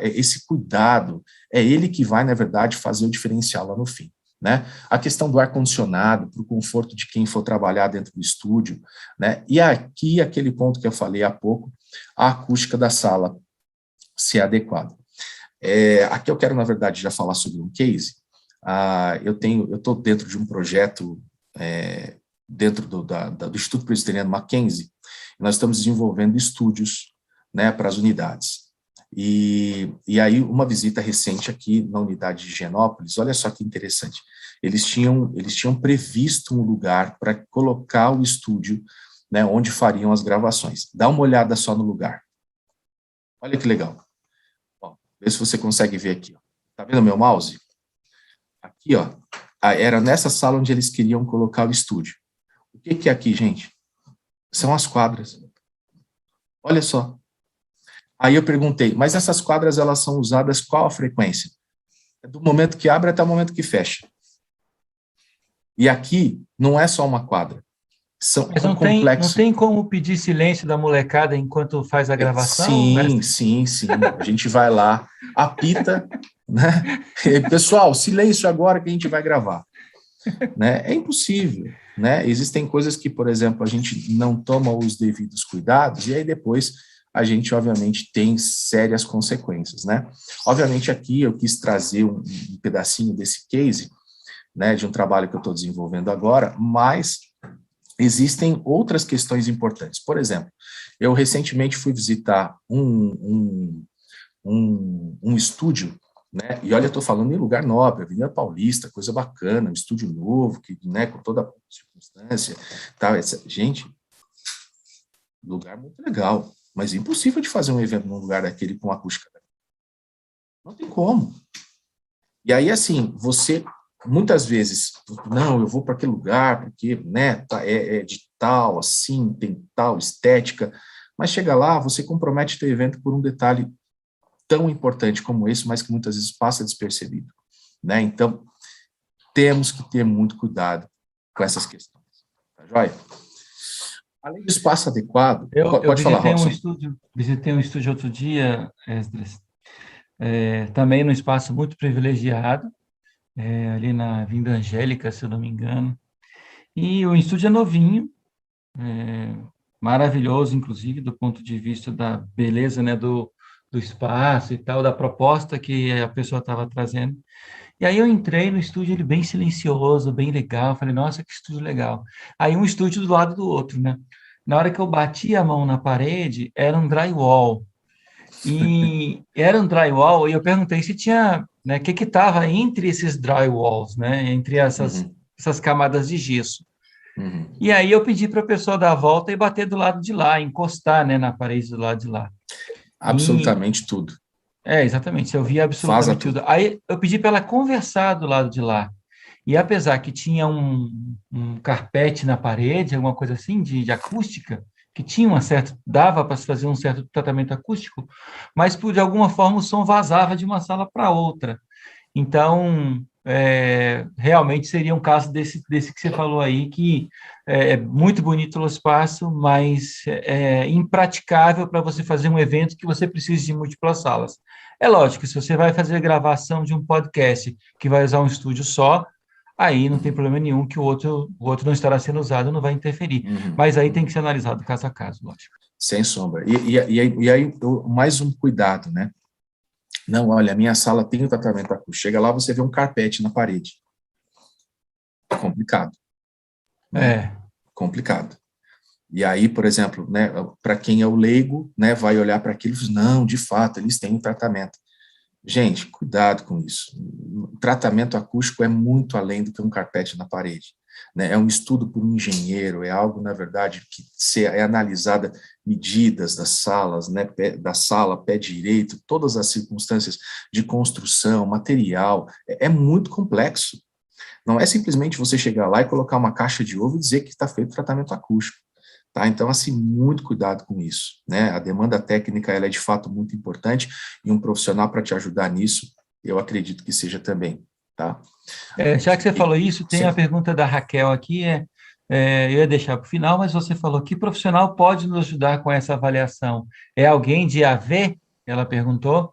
S3: esse cuidado, é ele que vai, na verdade, fazer o diferencial lá no fim. Né? A questão do ar-condicionado, para o conforto de quem for trabalhar dentro do estúdio, né? E aqui, aquele ponto que eu falei há pouco, a acústica da sala ser adequada. Aqui eu quero, na verdade, já falar sobre um case. Eu estou dentro de um projeto dentro do Instituto Presbiteriano Mackenzie. Nós estamos desenvolvendo estúdios, né, para as unidades. E aí, uma visita recente aqui na unidade de Higienópolis, olha só que interessante, eles tinham previsto um lugar para colocar o estúdio, né, onde fariam as gravações. Dá uma olhada só no lugar. Olha que legal. Ó, vê se você consegue ver aqui. Ó. Tá vendo o meu mouse? Aqui, ó, era nessa sala onde eles queriam colocar o estúdio. O que é aqui, gente? São as quadras. Olha só. Aí eu perguntei, mas essas quadras, elas são usadas qual a frequência? Do momento que abre até o momento que fecha. E aqui não é só uma quadra.
S1: Mas não tem como pedir silêncio da molecada enquanto faz a gravação?
S3: Sim. A gente vai lá, apita, né? Pessoal, silêncio agora que a gente vai gravar. Né? É impossível. Né? Existem coisas que, por exemplo, a gente não toma os devidos cuidados e aí depois a gente, obviamente, tem sérias consequências, né? Obviamente, aqui eu quis trazer um pedacinho desse case, né, de um trabalho que eu estou desenvolvendo agora, mas existem outras questões importantes. Por exemplo, eu recentemente fui visitar um estúdio, né, e olha, eu estou falando em lugar nobre, Avenida Paulista, coisa bacana, um estúdio novo, que, né, com toda a circunstância, tal, gente, lugar muito legal, mas impossível de fazer um evento num lugar daquele com acústica. Não tem como. E aí, assim, você, muitas vezes, não, eu vou para aquele lugar, porque, né, é de tal, assim, tem tal estética, mas chega lá, você compromete o teu evento por um detalhe tão importante como esse, mas que muitas vezes passa despercebido, né? Então, temos que ter muito cuidado com essas questões. Tá joia? Além do espaço adequado, pode falar, Robson.
S1: Visitei um estúdio outro dia, Esdras, também num espaço muito privilegiado, ali na Vinda Angélica, se eu não me engano. E o estúdio é novinho, maravilhoso, inclusive, do ponto de vista da beleza, né, do espaço e tal, da proposta que a pessoa estava trazendo. E aí eu entrei no estúdio, ele bem silencioso, bem legal, falei, nossa, que estúdio legal. Aí um estúdio do lado do outro, né? Na hora que eu bati a mão na parede, era um drywall. E eu perguntei se tinha, né, o que estava entre esses drywalls, né, entre essas camadas de gesso. E aí eu pedi para a pessoa dar a volta e bater do lado de lá, encostar, né, na parede do lado de lá.
S3: Absolutamente tudo.
S1: Exatamente, eu via absolutamente tudo. Aí eu pedi para ela conversar do lado de lá. E apesar que tinha um carpete na parede, alguma coisa assim, de acústica, que tinha dava para se fazer um certo tratamento acústico, mas de alguma forma o som vazava de uma sala para outra. Então, realmente seria um caso desse que você falou aí, que é muito bonito o espaço, mas é impraticável para você fazer um evento que você precise de múltiplas salas. É lógico, se você vai fazer gravação de um podcast que vai usar um estúdio só, aí não tem problema nenhum que o outro não estará sendo usado, não vai interferir. Mas aí tem que ser analisado caso a caso, lógico.
S3: Sem sombra. E aí, mais um cuidado, né? Não, olha, a minha sala tem o tratamento acústico. Chega lá, você vê um carpete na parede. Complicado. Né? Complicado. E aí, por exemplo, né, para quem é o leigo, né, vai olhar para aquilo e diz, não, de fato, eles têm um tratamento. Gente, cuidado com isso. O tratamento acústico é muito além do que um carpete na parede. Né? É um estudo por um engenheiro, é algo, na verdade, que é analisada medidas das salas, né? Da sala, pé direito, todas as circunstâncias de construção, material, é muito complexo. Não é simplesmente você chegar lá e colocar uma caixa de ovo e dizer que está feito tratamento acústico. Tá? Então, assim, muito cuidado com isso, né? A demanda técnica, ela é de fato muito importante, e um profissional para te ajudar nisso, eu acredito que seja também, tá?
S1: Já que você falou isso, tem
S3: Sim.
S1: a pergunta da Raquel aqui, eu ia deixar para o final, mas você falou que profissional pode nos ajudar com essa avaliação? É alguém de AV? Ela perguntou.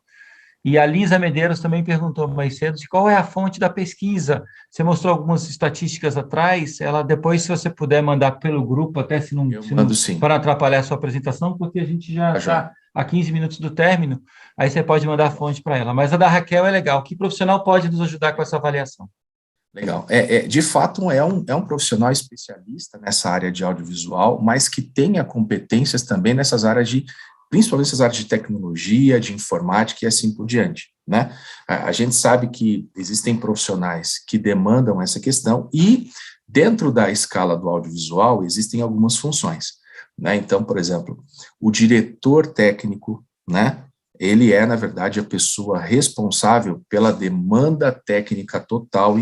S1: E a Lisa Medeiros também perguntou mais cedo de qual é a fonte da pesquisa. Você mostrou algumas estatísticas atrás, ela depois, se você puder mandar pelo grupo, até se não,
S3: Eu mando sim.
S1: para não atrapalhar a sua apresentação, porque a gente já está a 15 minutos do término, aí você pode mandar a fonte para ela. Mas a da Raquel é legal. Que profissional pode nos ajudar com essa avaliação?
S3: Legal. De fato, é um profissional especialista nessa área de audiovisual, mas que tenha competências também nessas áreas principalmente nessas áreas de tecnologia, de informática e assim por diante, né? A gente sabe que existem profissionais que demandam essa questão e, dentro da escala do audiovisual, existem algumas funções, né? Então, por exemplo, o diretor técnico, né? Ele é, na verdade, a pessoa responsável pela demanda técnica total,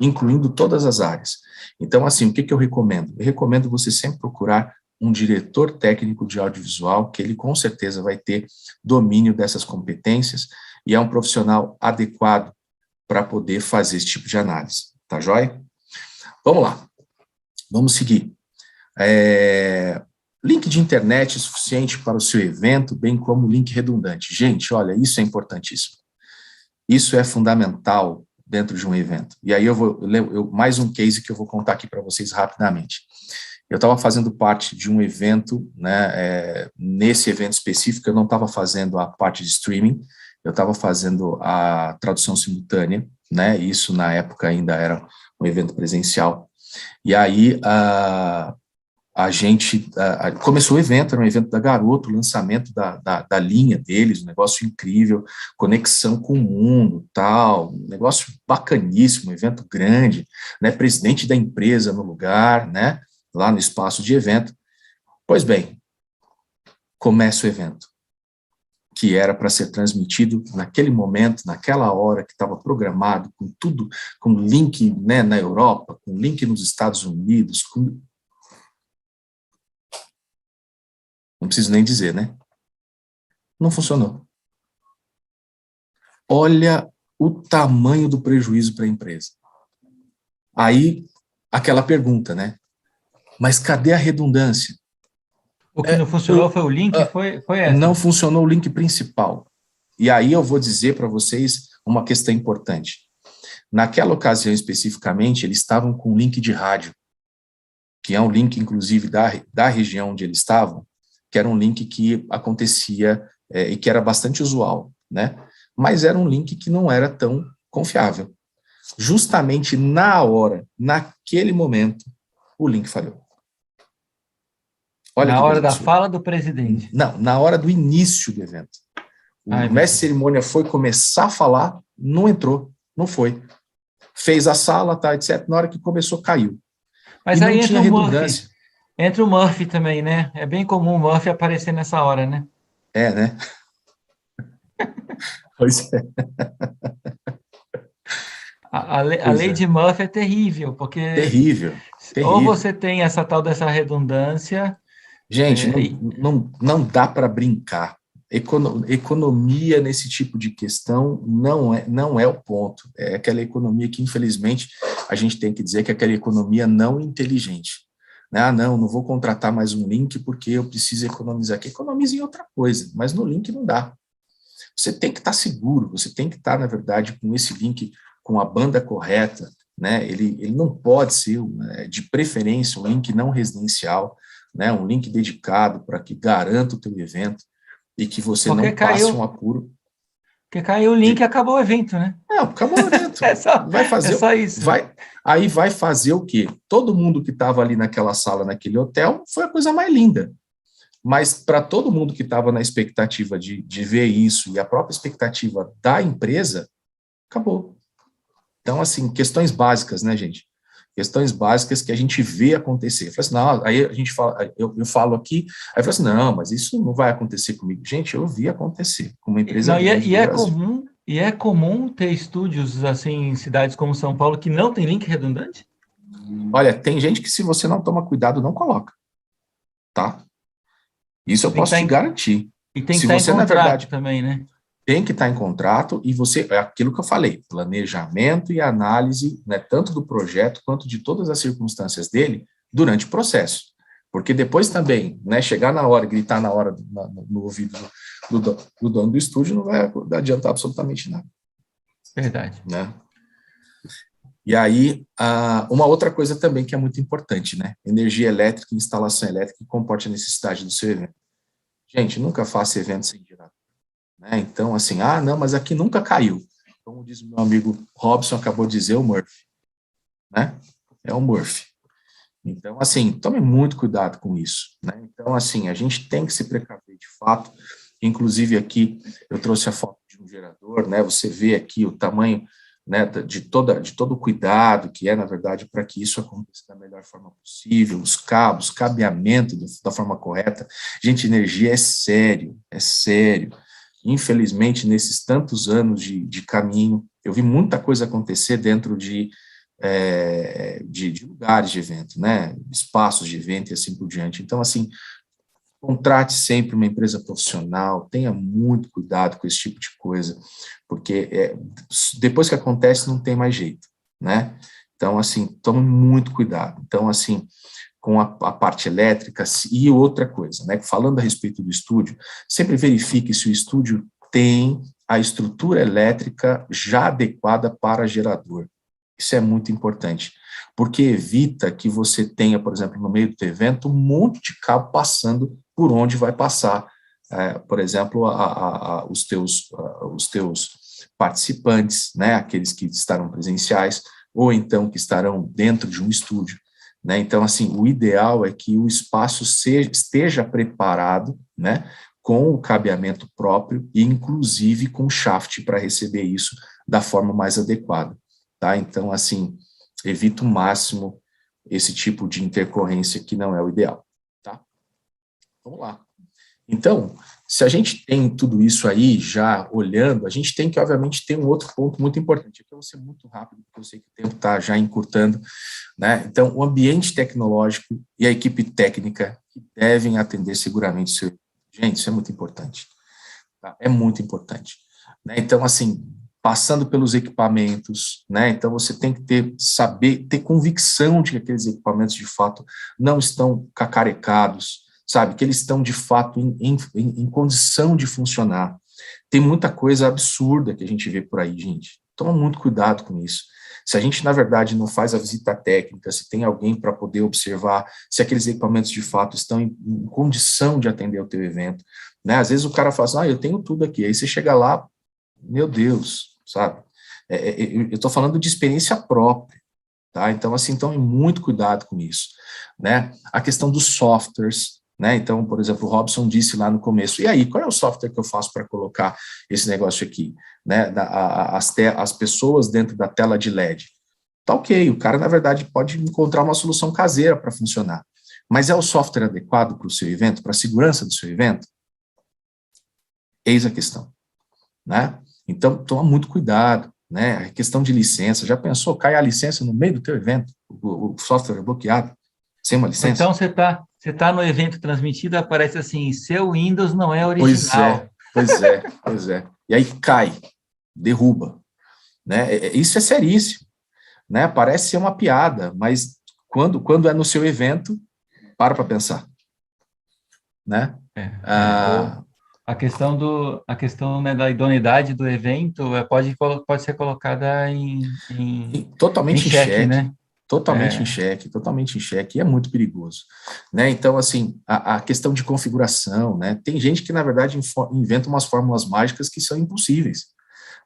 S3: incluindo todas as áreas. Então, assim, o que eu recomendo? Eu recomendo você sempre procurar um diretor técnico de audiovisual, que ele com certeza vai ter domínio dessas competências e é um profissional adequado para poder fazer esse tipo de análise. Tá joia? Vamos lá. Vamos seguir. Link de internet é suficiente para o seu evento, bem como link redundante. Gente, olha, isso é importantíssimo. Isso é fundamental dentro de um evento. E aí mais um case que eu vou contar aqui para vocês rapidamente. Eu estava fazendo parte de um evento, né, nesse evento específico eu não estava fazendo a parte de streaming, eu estava fazendo a tradução simultânea, né, isso na época ainda era um evento presencial. E aí a gente começou o evento, era um evento da Garoto, o lançamento da linha deles, um negócio incrível, conexão com o mundo, tal, um negócio bacaníssimo, um evento grande, né, presidente da empresa no lugar, né, lá no espaço de evento. Pois bem, começa o evento, que era para ser transmitido naquele momento, naquela hora que estava programado, com tudo, com link, né, na Europa, com link nos Estados Unidos, não preciso nem dizer, né? Não funcionou. Olha o tamanho do prejuízo para a empresa. Aí, aquela pergunta, né? Mas cadê a redundância?
S1: O que não funcionou foi o link? Foi essa?
S3: Não funcionou o link principal. E aí eu vou dizer para vocês uma questão importante. Naquela ocasião especificamente, eles estavam com um link de rádio, que é um link, inclusive, da região onde eles estavam, que era um link que acontecia e que era bastante usual, né? Mas era um link que não era tão confiável. Justamente na hora, naquele momento, o link falhou.
S1: Olha na hora da fala do presidente.
S3: Não, na hora do início do evento. O mestre de cerimônia foi começar a falar, não entrou, não foi. Fez a sala, tá, etc. Na hora que começou, caiu.
S1: Mas aí entra o Murphy. Entra o Murphy também, né? É bem comum o Murphy aparecer nessa hora, né?
S3: É, né? Pois é.
S1: A lei de Murphy é terrível, porque...
S3: Terrível.
S1: Ou você tem essa tal dessa redundância...
S3: Gente, não dá para brincar. Economia nesse tipo de questão não é o ponto. É aquela economia que, infelizmente, a gente tem que dizer que é aquela economia não inteligente. Não vou contratar mais um link porque eu preciso economizar aqui. Economize em outra coisa, mas no link não dá. Você tem que estar seguro, você tem que estar, na verdade, com esse link, com a banda correta, né? Ele não pode ser, de preferência, um link não residencial, né? Um link dedicado para que garanta o teu evento e que você não passe um apuro.
S1: Porque caiu o link e acabou o evento, né?
S3: Não, acabou o evento.
S1: Só isso.
S3: Aí vai fazer o quê? Todo mundo que estava ali naquela sala, naquele hotel, foi a coisa mais linda. Mas para todo mundo que estava na expectativa de ver isso e a própria expectativa da empresa, acabou. Então, assim, questões básicas, né, gente? Questões básicas que a gente vê acontecer. Eu falei assim, não, aí a gente fala, eu falo aqui, aí eu falo assim, não, mas isso não vai acontecer comigo. Gente, eu vi acontecer com uma empresa grande.
S1: E é comum ter estúdios assim em cidades como São Paulo que não tem link redundante?
S3: Olha, tem gente que se você não toma cuidado, não coloca. tá? Isso eu posso te garantir.
S1: E tem que
S3: Se
S1: estar em
S3: você, na
S1: contrato
S3: verdade,
S1: também, né?
S3: tem que estar em contrato e você, é aquilo que eu falei, planejamento e análise, né, tanto do projeto quanto de todas as circunstâncias dele durante o processo. Porque depois também, né, chegar na hora, gritar na hora no ouvido do dono do estúdio não vai adiantar absolutamente nada.
S1: Verdade.
S3: Né? E aí, uma outra coisa também que é muito importante, né? Energia elétrica, instalação elétrica que comporte a necessidade do seu evento. Gente, nunca faça evento sem gerador. Né? Então, assim, não, mas aqui nunca caiu. Como diz o meu amigo Robson, acabou de dizer, o Murphy. Né? É o Murphy. Então, assim, tome muito cuidado com isso. Né? Então, assim, a gente tem que se precaver de fato. Inclusive, aqui, eu trouxe a foto de um gerador, né? Você vê aqui o tamanho, né, de todo o cuidado que é, na verdade, para que isso aconteça da melhor forma possível, os cabos, cabeamento da forma correta. Gente, energia é sério, é sério. Infelizmente, nesses tantos anos de caminho, eu vi muita coisa acontecer dentro de lugares de evento, né, espaços de evento e assim por diante. Então, assim, contrate sempre uma empresa profissional, tenha muito cuidado com esse tipo de coisa, porque depois que acontece não tem mais jeito, né? Então, assim, tome muito cuidado. Então, assim, com a parte elétrica e outra coisa, né? Falando a respeito do estúdio, sempre verifique se o estúdio tem a estrutura elétrica já adequada para gerador. Isso é muito importante, porque evita que você tenha, por exemplo, no meio do evento, um monte de cabo passando por onde vai passar, por exemplo, os teus participantes, né, aqueles que estarão presenciais, ou então que estarão dentro de um estúdio. Né? Então, assim, o ideal é que o espaço esteja preparado, né, com o cabeamento próprio e, inclusive, com shaft para receber isso da forma mais adequada. Tá? Então, assim, evita o máximo esse tipo de intercorrência que não é o ideal. Tá? Vamos lá. Então, se a gente tem tudo isso aí já olhando, a gente tem que, obviamente, ter um outro ponto muito importante. Aqui eu vou ser muito rápido, porque eu sei que o tempo está já encurtando. Né? Então, o ambiente tecnológico e a equipe técnica que devem atender seguramente o seu. Gente, isso é muito importante. Tá? É muito importante. Né? Então, assim, passando pelos equipamentos, né? Então você tem que ter convicção de que aqueles equipamentos de fato não estão cacarecados, sabe? Que eles estão de fato em condição de funcionar. Tem muita coisa absurda que a gente vê por aí, gente. Toma muito cuidado com isso. Se a gente, na verdade, não faz a visita técnica, se tem alguém para poder observar se aqueles equipamentos de fato estão em condição de atender o teu evento, né? Às vezes o cara fala assim, eu tenho tudo aqui. Aí você chega lá, meu Deus, sabe? Eu estou falando de experiência própria, tá? Então, assim, tome muito cuidado com isso, né? A questão dos softwares, né? Então, por exemplo, o Robson disse lá no começo, e aí, qual é o software que eu faço para colocar esse negócio aqui, né? As pessoas dentro da tela de LED. Tá ok, o cara, na verdade, pode encontrar uma solução caseira para funcionar, mas é o software adequado para o seu evento, para a segurança do seu evento? Eis a questão, né? Então, toma muito cuidado, né? A questão de licença, já pensou, cai a licença no meio do teu evento, o software é bloqueado, sem uma licença?
S1: Então, você tá no evento transmitido, aparece assim, seu Windows não é original.
S3: Pois é. E aí cai, derruba, né? Isso é seríssimo, né? Parece ser uma piada, mas quando é no seu evento, para pensar, né?
S1: A questão né, da idoneidade do evento pode ser colocada
S3: totalmente em xeque,
S1: né?
S3: Totalmente em xeque, e é muito perigoso, né? Então, assim, a questão de configuração, né? Tem gente que, na verdade, inventa umas fórmulas mágicas que são impossíveis,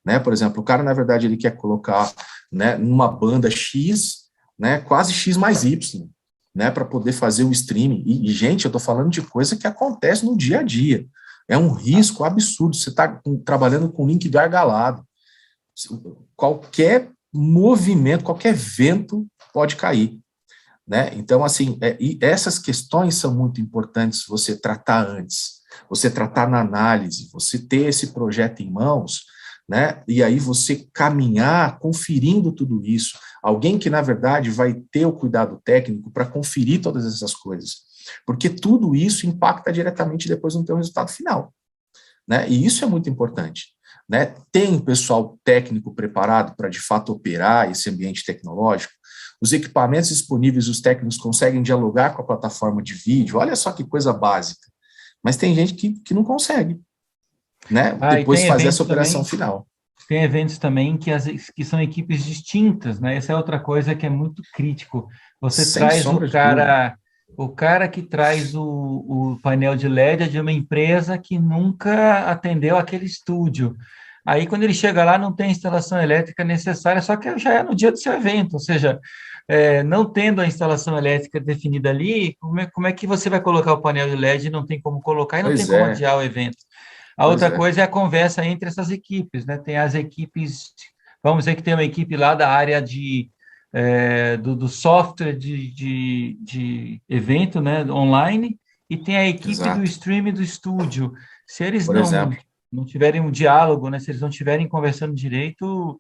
S3: né? Por exemplo, o cara, na verdade, ele quer colocar, né, numa banda X, né, quase X mais Y, né, para poder fazer o streaming, e, gente, eu tô falando de coisa que acontece no dia a dia, é um risco absurdo, você está trabalhando com link gargalado, qualquer movimento, qualquer vento pode cair, né? Então, assim, e essas questões são muito importantes você tratar antes, você tratar na análise, você ter esse projeto em mãos, né? E aí você caminhar conferindo tudo isso, alguém que, na verdade, vai ter o cuidado técnico para conferir todas essas coisas. porque tudo isso impacta diretamente depois no teu resultado final, né? E isso é muito importante, né? Tem pessoal técnico preparado para, de fato, operar esse ambiente tecnológico? Os equipamentos disponíveis, os técnicos conseguem dialogar com a plataforma de vídeo? Olha só que coisa básica. Mas tem gente que não consegue, né? Depois fazer essa operação final.
S1: Tem eventos também que são equipes distintas, né? Essa é outra coisa que é muito crítico. Você
S3: Sem
S1: traz
S3: sombra de dúvida.
S1: o cara que traz o painel de LED é de uma empresa que nunca atendeu aquele estúdio. Aí, quando ele chega lá, não tem instalação elétrica necessária, só que já é no dia do seu evento, ou seja, não tendo a instalação elétrica definida ali, como é que você vai colocar o painel de LED e não tem como colocar e não tem
S3: Pois
S1: como
S3: é,
S1: adiar o evento? A
S3: pois
S1: outra
S3: é.
S1: coisa é a conversa entre essas equipes, né? Tem as equipes, vamos dizer que tem uma equipe lá da área do software de evento, né, online, e tem a equipe do
S3: Exato.
S1: stream do estúdio. Se eles
S3: Por exemplo.
S1: não tiverem um diálogo, né, se eles não estiverem conversando direito,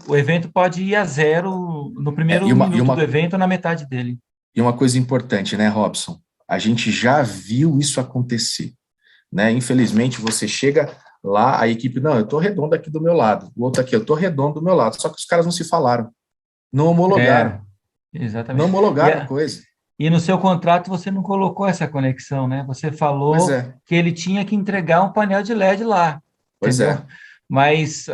S1: o evento pode ir a zero no primeiro minuto do evento ou na metade dele.
S3: E uma coisa importante, né, Robson? A gente já viu isso acontecer, né? Infelizmente, você chega lá, a equipe, não, eu estou redondo aqui do meu lado, o outro aqui, eu estou redondo do meu lado, só que os caras não se falaram, não homologaram, não
S1: Exatamente.
S3: homologaram a coisa.
S1: E no seu contrato você não colocou essa conexão, né? Você
S3: Pois
S1: falou
S3: é,
S1: que ele tinha que entregar um painel de LED lá,
S3: pois
S1: entendeu?
S3: é.
S1: Mas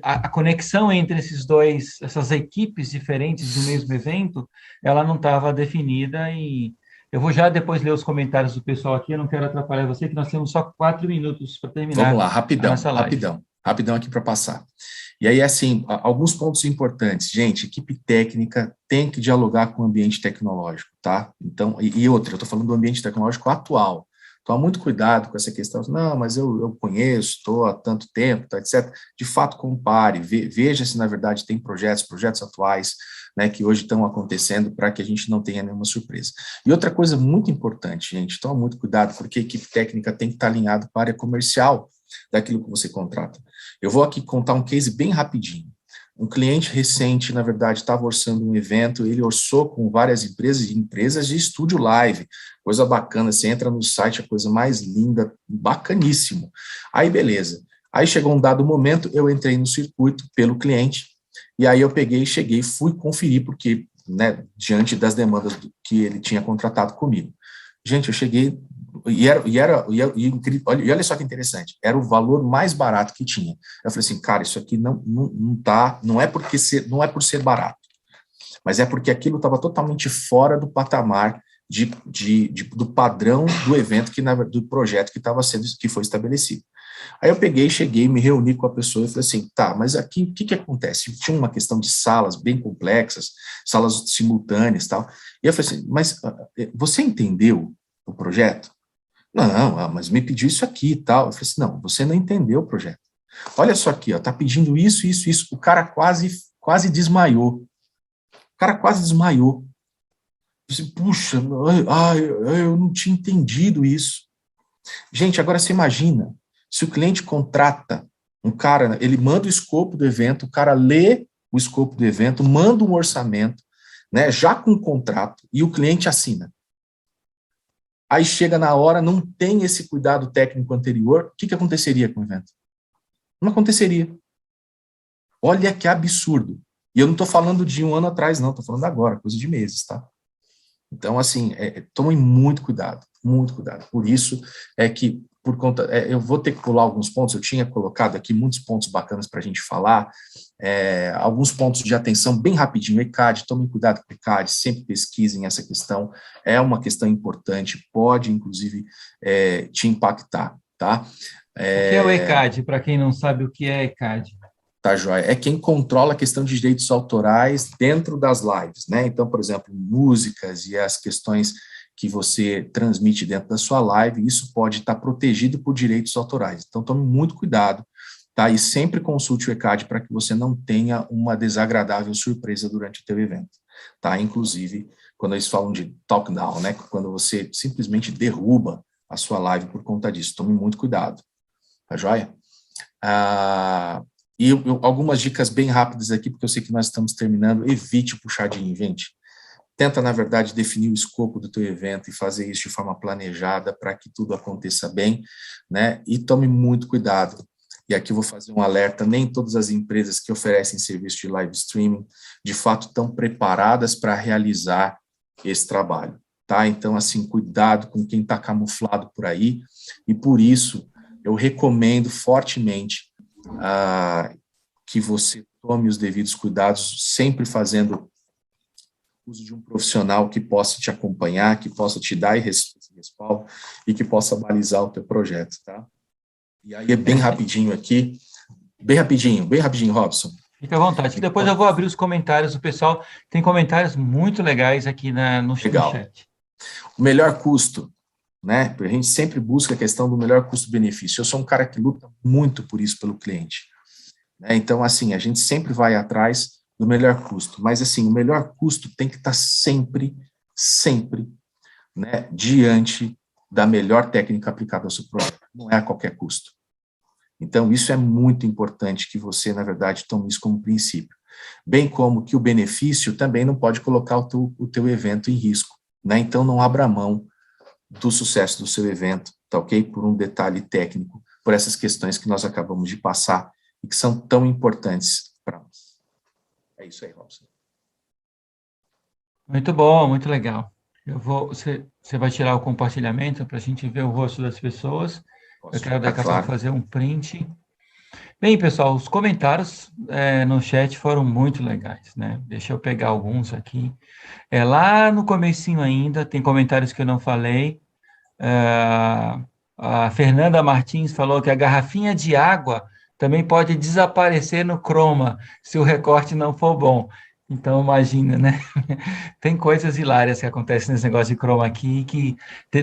S1: a conexão entre essas equipes diferentes do mesmo evento, ela não estava definida e eu vou já depois ler os comentários do pessoal aqui, eu não quero atrapalhar você, que nós temos só 4 minutos para
S3: Vamos
S1: terminar
S3: lá,
S1: a
S3: rapidão,
S1: nossa live.
S3: rapidão, rapidão aqui para passar. E aí, assim, alguns pontos importantes. Gente, equipe técnica tem que dialogar com o ambiente tecnológico, tá? Então, e outra, eu estou falando do ambiente tecnológico atual. Toma muito cuidado com essa questão. Não, mas eu conheço, estou há tanto tempo, tá, etc. De fato, compare, veja se, na verdade, tem projetos atuais, né, que hoje estão acontecendo para que a gente não tenha nenhuma surpresa. E outra coisa muito importante, gente, toma muito cuidado, porque a equipe técnica tem que estar alinhada com a área comercial daquilo que você contrata. Eu vou aqui contar um case bem rapidinho. Um cliente recente, na verdade, estava orçando um evento, ele orçou com várias empresas de estúdio live, coisa bacana, você entra no site, a coisa mais linda, bacaníssimo. Aí, beleza. Aí chegou um dado momento, eu entrei no circuito pelo cliente, e aí eu cheguei, fui conferir, porque, né, diante das demandas que ele tinha contratado comigo. Gente, eu cheguei, e olha só que interessante, era o valor mais barato que tinha. Eu falei assim, cara, isso aqui não é por ser barato, mas é porque aquilo estava totalmente fora do patamar do padrão do evento, do projeto que foi estabelecido. Aí eu cheguei, me reuni com a pessoa e falei assim, tá, mas aqui o que acontece? Tinha uma questão de salas bem complexas, salas simultâneas e tal, e eu falei assim, mas você entendeu o projeto? Não, mas me pediu isso aqui e tal. Eu falei assim, não, você não entendeu o projeto. Olha só aqui, ó, tá pedindo isso. O cara quase desmaiou. Eu disse, puxa, eu não tinha entendido isso. Gente, agora você imagina, se o cliente contrata um cara, ele manda o escopo do evento, o cara lê o escopo do evento, manda um orçamento, né, já com o contrato, e o cliente assina. Aí chega na hora, não tem esse cuidado técnico anterior, o que aconteceria com o evento? Não aconteceria. Olha que absurdo. E eu não estou falando de um ano atrás, não, estou falando agora, coisa de meses, tá? Então, assim, tomem muito cuidado, muito cuidado. Por isso é que, por conta, eu vou ter que pular alguns pontos, eu tinha colocado aqui muitos pontos bacanas para a gente falar, alguns pontos de atenção bem rapidinho. ECAD, tomem cuidado com o ECAD, sempre pesquisem essa questão, é uma questão importante, pode, inclusive, te impactar, tá?
S1: O que é o ECAD, para quem não sabe o que é ECAD?
S3: Tá, joia. É quem controla a questão de direitos autorais dentro das lives, né? Então, por exemplo, músicas e as questões que você transmite dentro da sua live, isso pode estar protegido por direitos autorais. Então, tome muito cuidado, tá? E sempre consulte o ECAD para que você não tenha uma desagradável surpresa durante o teu evento, tá? Inclusive, quando eles falam de talk down, né? Quando você simplesmente derruba a sua live por conta disso. Tome muito cuidado, tá joia? E algumas dicas bem rápidas aqui, porque eu sei que nós estamos terminando. Evite o puxadinho, gente. tenta, na verdade, definir o escopo do teu evento e fazer isso de forma planejada para que tudo aconteça bem, né? E tome muito cuidado. E aqui eu vou fazer um alerta, nem todas as empresas que oferecem serviço de live streaming, de fato, estão preparadas para realizar esse trabalho, tá? Então, assim, cuidado com quem está camuflado por aí, e por isso eu recomendo fortemente que você tome os devidos cuidados, sempre fazendo uso de um profissional que possa te acompanhar, que possa te dar esse respaldo e que possa balizar o teu projeto, tá? E aí é bem rapidinho aqui, bem rapidinho, Robson.
S1: Fica à vontade. Depois eu vou abrir os comentários do pessoal. Tem comentários muito legais aqui no chat.
S3: O melhor custo, né? A gente sempre busca a questão do melhor custo-benefício. Eu sou um cara que luta muito por isso pelo cliente, né? Então, assim, a gente sempre vai atrás do melhor custo. Mas, assim, o melhor custo tem que estar sempre, né, diante da melhor técnica aplicada ao seu projeto. Não é a qualquer custo. Então, isso é muito importante que você, na verdade, tome isso como princípio. Bem como que o benefício também não pode colocar o teu evento em risco, né? Então, não abra mão do sucesso do seu evento, tá ok? Por um detalhe técnico, por essas questões que nós acabamos de passar e que são tão importantes para nós. É isso aí, Robson.
S1: Muito bom, muito legal. Você vai tirar o compartilhamento para a gente ver o rosto das pessoas. Eu quero daqui a pouco fazer um print. Bem, pessoal, os comentários no chat foram muito legais, né? Deixa eu pegar alguns aqui. Lá no comecinho ainda, tem comentários que eu não falei. A Fernanda Martins falou que a garrafinha de água também pode desaparecer no Chroma, se o recorte não for bom. Então, imagina, né? Tem coisas hilárias que acontecem nesse negócio de Chroma aqui, que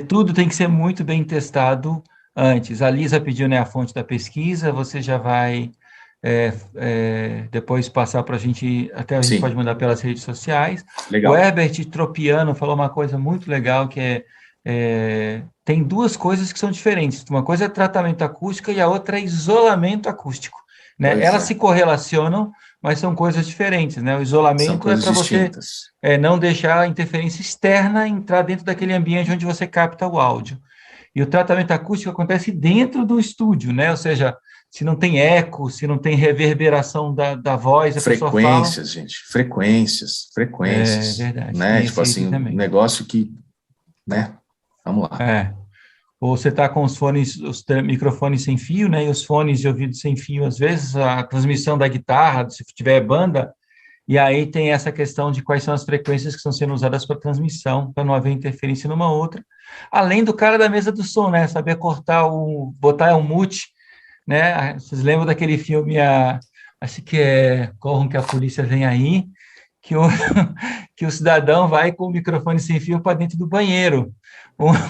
S1: tudo tem que ser muito bem testado antes. A Lisa pediu, né, a fonte da pesquisa, você já vai depois passar para a gente, até a gente pode mandar pelas redes sociais.
S3: Legal.
S1: O Herbert Tropiano falou uma coisa muito legal, que tem duas coisas que são diferentes. Uma coisa é tratamento acústico e a outra é isolamento acústico, né? Elas se correlacionam, mas são coisas diferentes, né? O isolamento é para você não deixar a interferência externa entrar dentro daquele ambiente onde você capta o áudio. E o tratamento acústico acontece dentro do estúdio, né? Ou seja, se não tem eco, se não tem reverberação da voz, a pessoa fala...
S3: Frequências, gente, frequências.
S1: É verdade.
S3: Né? Tipo assim, um negócio que, né? Vamos lá.
S1: Ou você está com os microfones sem fio, né? E os fones de ouvido sem fio, às vezes, a transmissão da guitarra, se tiver banda, e aí tem essa questão de quais são as frequências que estão sendo usadas para transmissão, para não haver interferência numa outra. Além do cara da mesa do som, né? Saber botar um mute, né? Vocês lembram daquele filme, acho que Corram que a Polícia Vem Aí, que o cidadão vai com o microfone sem fio para dentro do banheiro.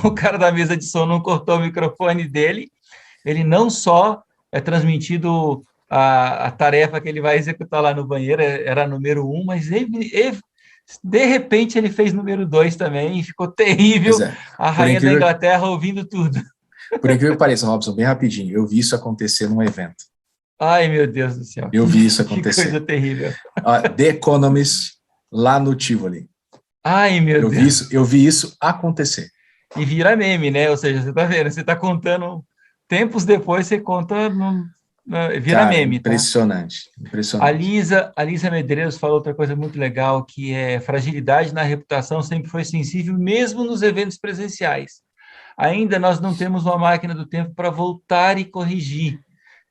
S1: O cara da mesa de som não cortou o microfone dele, ele não só é transmitido a tarefa que ele vai executar lá no banheiro, era número 1, mas de repente ele fez número 2 também, e ficou terrível, a rainha da Inglaterra ouvindo tudo.
S3: Por incrível que pareça, Robson, bem rapidinho, eu vi isso acontecer num evento.
S1: Ai, meu Deus do céu.
S3: Eu vi isso acontecer.
S1: Que coisa terrível.
S3: The Economist, lá no Tivoli.
S1: Ai, meu Deus.
S3: Eu vi isso acontecer.
S1: E vira meme, né? Ou seja, você está vendo, você está contando, tempos depois você conta, vira meme.
S3: Impressionante, tá? Impressionante.
S1: A Lisa Medeiros falou outra coisa muito legal, que fragilidade na reputação sempre foi sensível, mesmo nos eventos presenciais. Ainda nós não temos uma máquina do tempo para voltar e corrigir.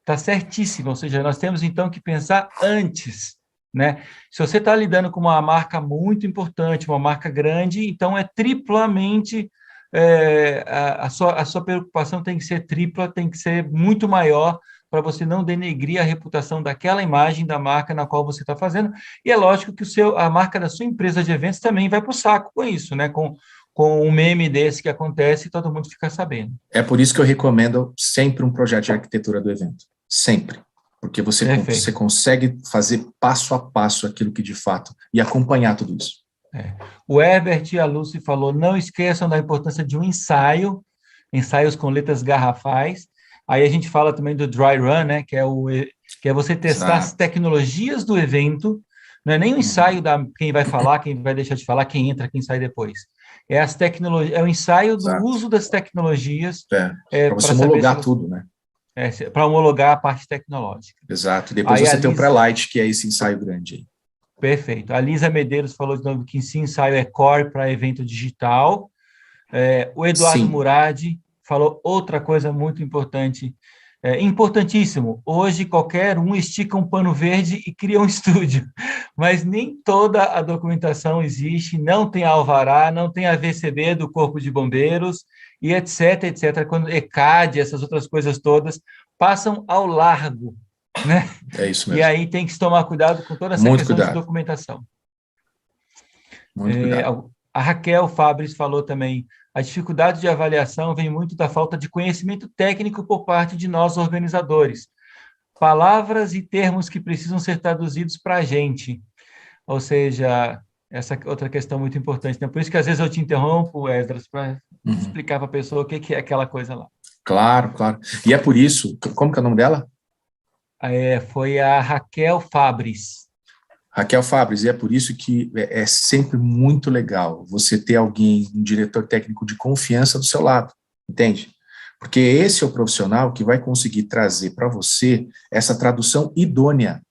S1: Está certíssimo, ou seja, nós temos então que pensar antes, né? Se você está lidando com uma marca muito importante, uma marca grande, então é triplamente, a sua preocupação tem que ser tripla, tem que ser muito maior para você não denegrir a reputação daquela imagem da marca na qual você está fazendo, e é lógico que a marca da sua empresa de eventos também vai para o saco com isso, né? Com um meme desse que acontece e todo mundo fica sabendo.
S3: É por isso que eu recomendo sempre um projeto de arquitetura do evento. Sempre. Porque você consegue fazer passo a passo aquilo que de fato, e acompanhar tudo isso.
S1: O Herbert e a Lucy falou, não esqueçam da importância de um ensaios com letras garrafais. Aí a gente fala também do dry run, né, que é você testar as tecnologias do evento, Não é nem o ensaio da quem vai falar, quem vai deixar de falar, quem entra, quem sai depois. É as tecnologias, é o ensaio do
S3: Exato.
S1: uso das tecnologias.
S3: Para você homologar tudo, né?
S1: Para homologar a parte tecnológica.
S3: Exato. E depois você tem o pré-light, que é esse ensaio grande aí.
S1: Perfeito. A Lisa Medeiros falou de novo que esse ensaio é core para evento digital. O Eduardo Murad falou outra coisa muito importante, importantíssimo. Hoje, qualquer um estica um pano verde e cria um estúdio, mas nem toda a documentação existe, não tem alvará, não tem a VCB do Corpo de Bombeiros, e etc, etc. Quando ECAD, essas outras coisas todas, passam ao largo, né?
S3: É isso mesmo.
S1: E aí tem que se tomar cuidado com toda essa questão de documentação.
S3: Muito cuidado.
S1: A Raquel Fabris falou também, a dificuldade de avaliação vem muito da falta de conhecimento técnico por parte de nós organizadores. Palavras e termos que precisam ser traduzidos para a gente. Ou seja, essa outra questão muito importante. Né? Por isso que às vezes eu te interrompo, Esdras, para explicar para a pessoa o que é aquela coisa lá.
S3: Claro, claro. E é por isso, como que é o nome dela?
S1: Foi a Raquel Fabris.
S3: Raquel Fabris, e é por isso que é sempre muito legal você ter alguém, um diretor técnico de confiança do seu lado, entende? Porque esse é o profissional que vai conseguir trazer para você essa tradução idônea,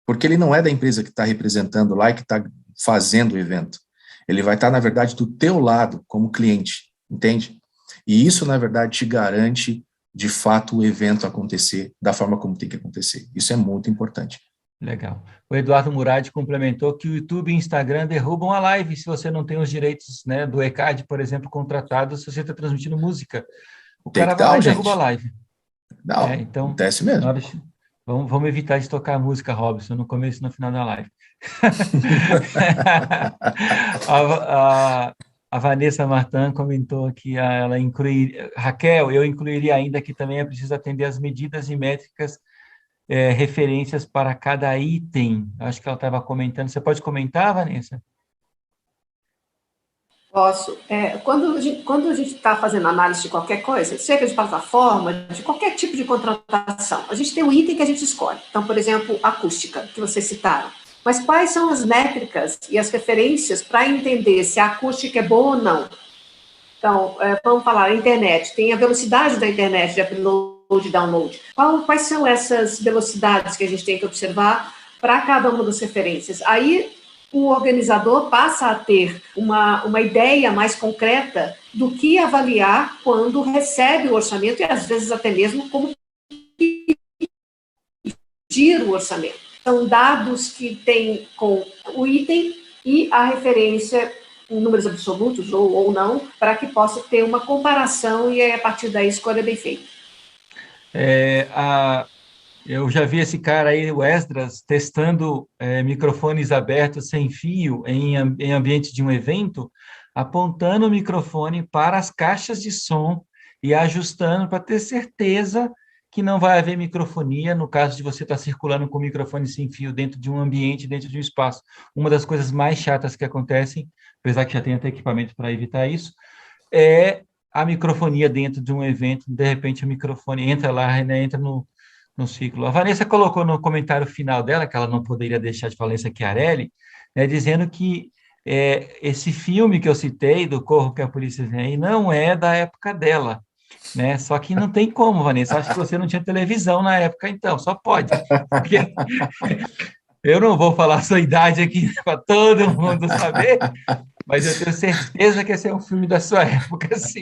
S3: porque ele não é da empresa que está representando lá e que está fazendo o evento, ele vai estar, na verdade, do teu lado como cliente, entende? E isso, na verdade, te garante, de fato, o evento acontecer da forma como tem que acontecer. Isso é muito importante.
S1: Legal. O Eduardo Murad complementou que o YouTube e o Instagram derrubam a live se você não tem os direitos, né, do ECAD, por exemplo, contratados, se você está transmitindo música. O cara vai lá e derruba a live.
S3: Não,
S1: então,
S3: acontece mesmo.
S1: Vamos evitar de tocar a música, Robson, no começo e no final da live. A Vanessa Martin comentou que ela Raquel, eu incluiria ainda que também é preciso atender as medidas e métricas referências para cada item. Acho que ela estava comentando. Você pode comentar, Vanessa?
S2: Posso. Quando a gente está fazendo análise de qualquer coisa, seja de plataforma, de qualquer tipo de contratação, a gente tem um item que a gente escolhe. Então, por exemplo, acústica, que vocês citaram. Mas quais são as métricas e as referências para entender se a acústica é boa ou não? Então, vamos falar, a internet. Tem a velocidade da internet de upload e download. Quais são essas velocidades que a gente tem que observar para cada uma das referências? Aí, o organizador passa a ter uma ideia mais concreta do que avaliar quando recebe o orçamento e, às vezes, até mesmo como pedir o orçamento. São dados que tem com o item e a referência em números absolutos ou não, para que possa ter uma comparação e, a partir daí, a escolha bem feita.
S1: Eu já vi esse cara aí, o Esdras, testando microfones abertos sem fio em ambiente de um evento, apontando o microfone para as caixas de som e ajustando para ter certeza que não vai haver microfonia no caso de você estar circulando com o microfone sem fio dentro de um ambiente, dentro de um espaço. Uma das coisas mais chatas que acontecem, apesar que já tem até equipamento para evitar isso, é a microfonia dentro de um evento. De repente, o microfone entra lá, né, entra no ciclo. A Vanessa colocou no comentário final dela, que ela não poderia deixar de falar isso aqui, Areli, né, dizendo que esse filme que eu citei, do Corro que a Polícia Vem Aí, não é da época dela, né? Só que não tem como, Vanessa. Acho que você não tinha televisão na época, então, só pode. Porque eu não vou falar a sua idade aqui para todo mundo saber, mas eu tenho certeza que esse é um filme da sua época, sim.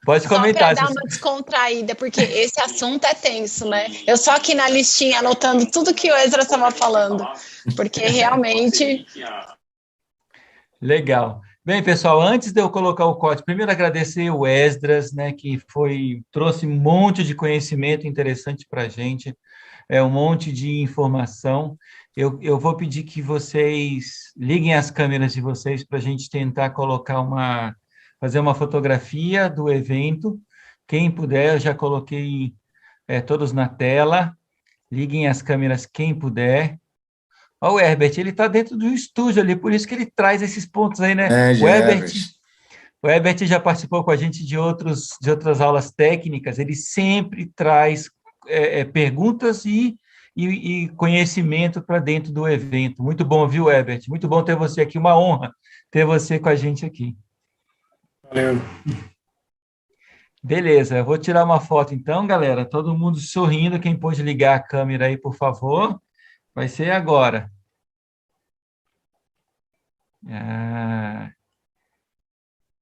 S1: Pode comentar.
S4: Só para dar uma descontraída, porque esse assunto é tenso, né? Eu só aqui na listinha anotando tudo que o Ezra estava falando, porque realmente...
S1: Legal. Bem, pessoal, antes de eu colocar o código, primeiro agradecer o Esdras, né, que trouxe um monte de conhecimento interessante para a gente, um monte de informação. Eu vou pedir que vocês liguem as câmeras de vocês para a gente tentar fazer uma fotografia do evento. Quem puder, eu já coloquei todos na tela. Liguem as câmeras quem puder. Olha o Herbert, ele está dentro do estúdio ali, por isso que ele traz esses pontos aí, né? O Herbert já participou com a gente de outras aulas técnicas, ele sempre traz perguntas e e conhecimento para dentro do evento. Muito bom, viu, Herbert? Muito bom ter você aqui, uma honra ter você com a gente aqui.
S5: Valeu.
S1: Beleza, eu vou tirar uma foto então, galera. Todo mundo sorrindo. Quem pode ligar a câmera aí, por favor? Vai ser agora.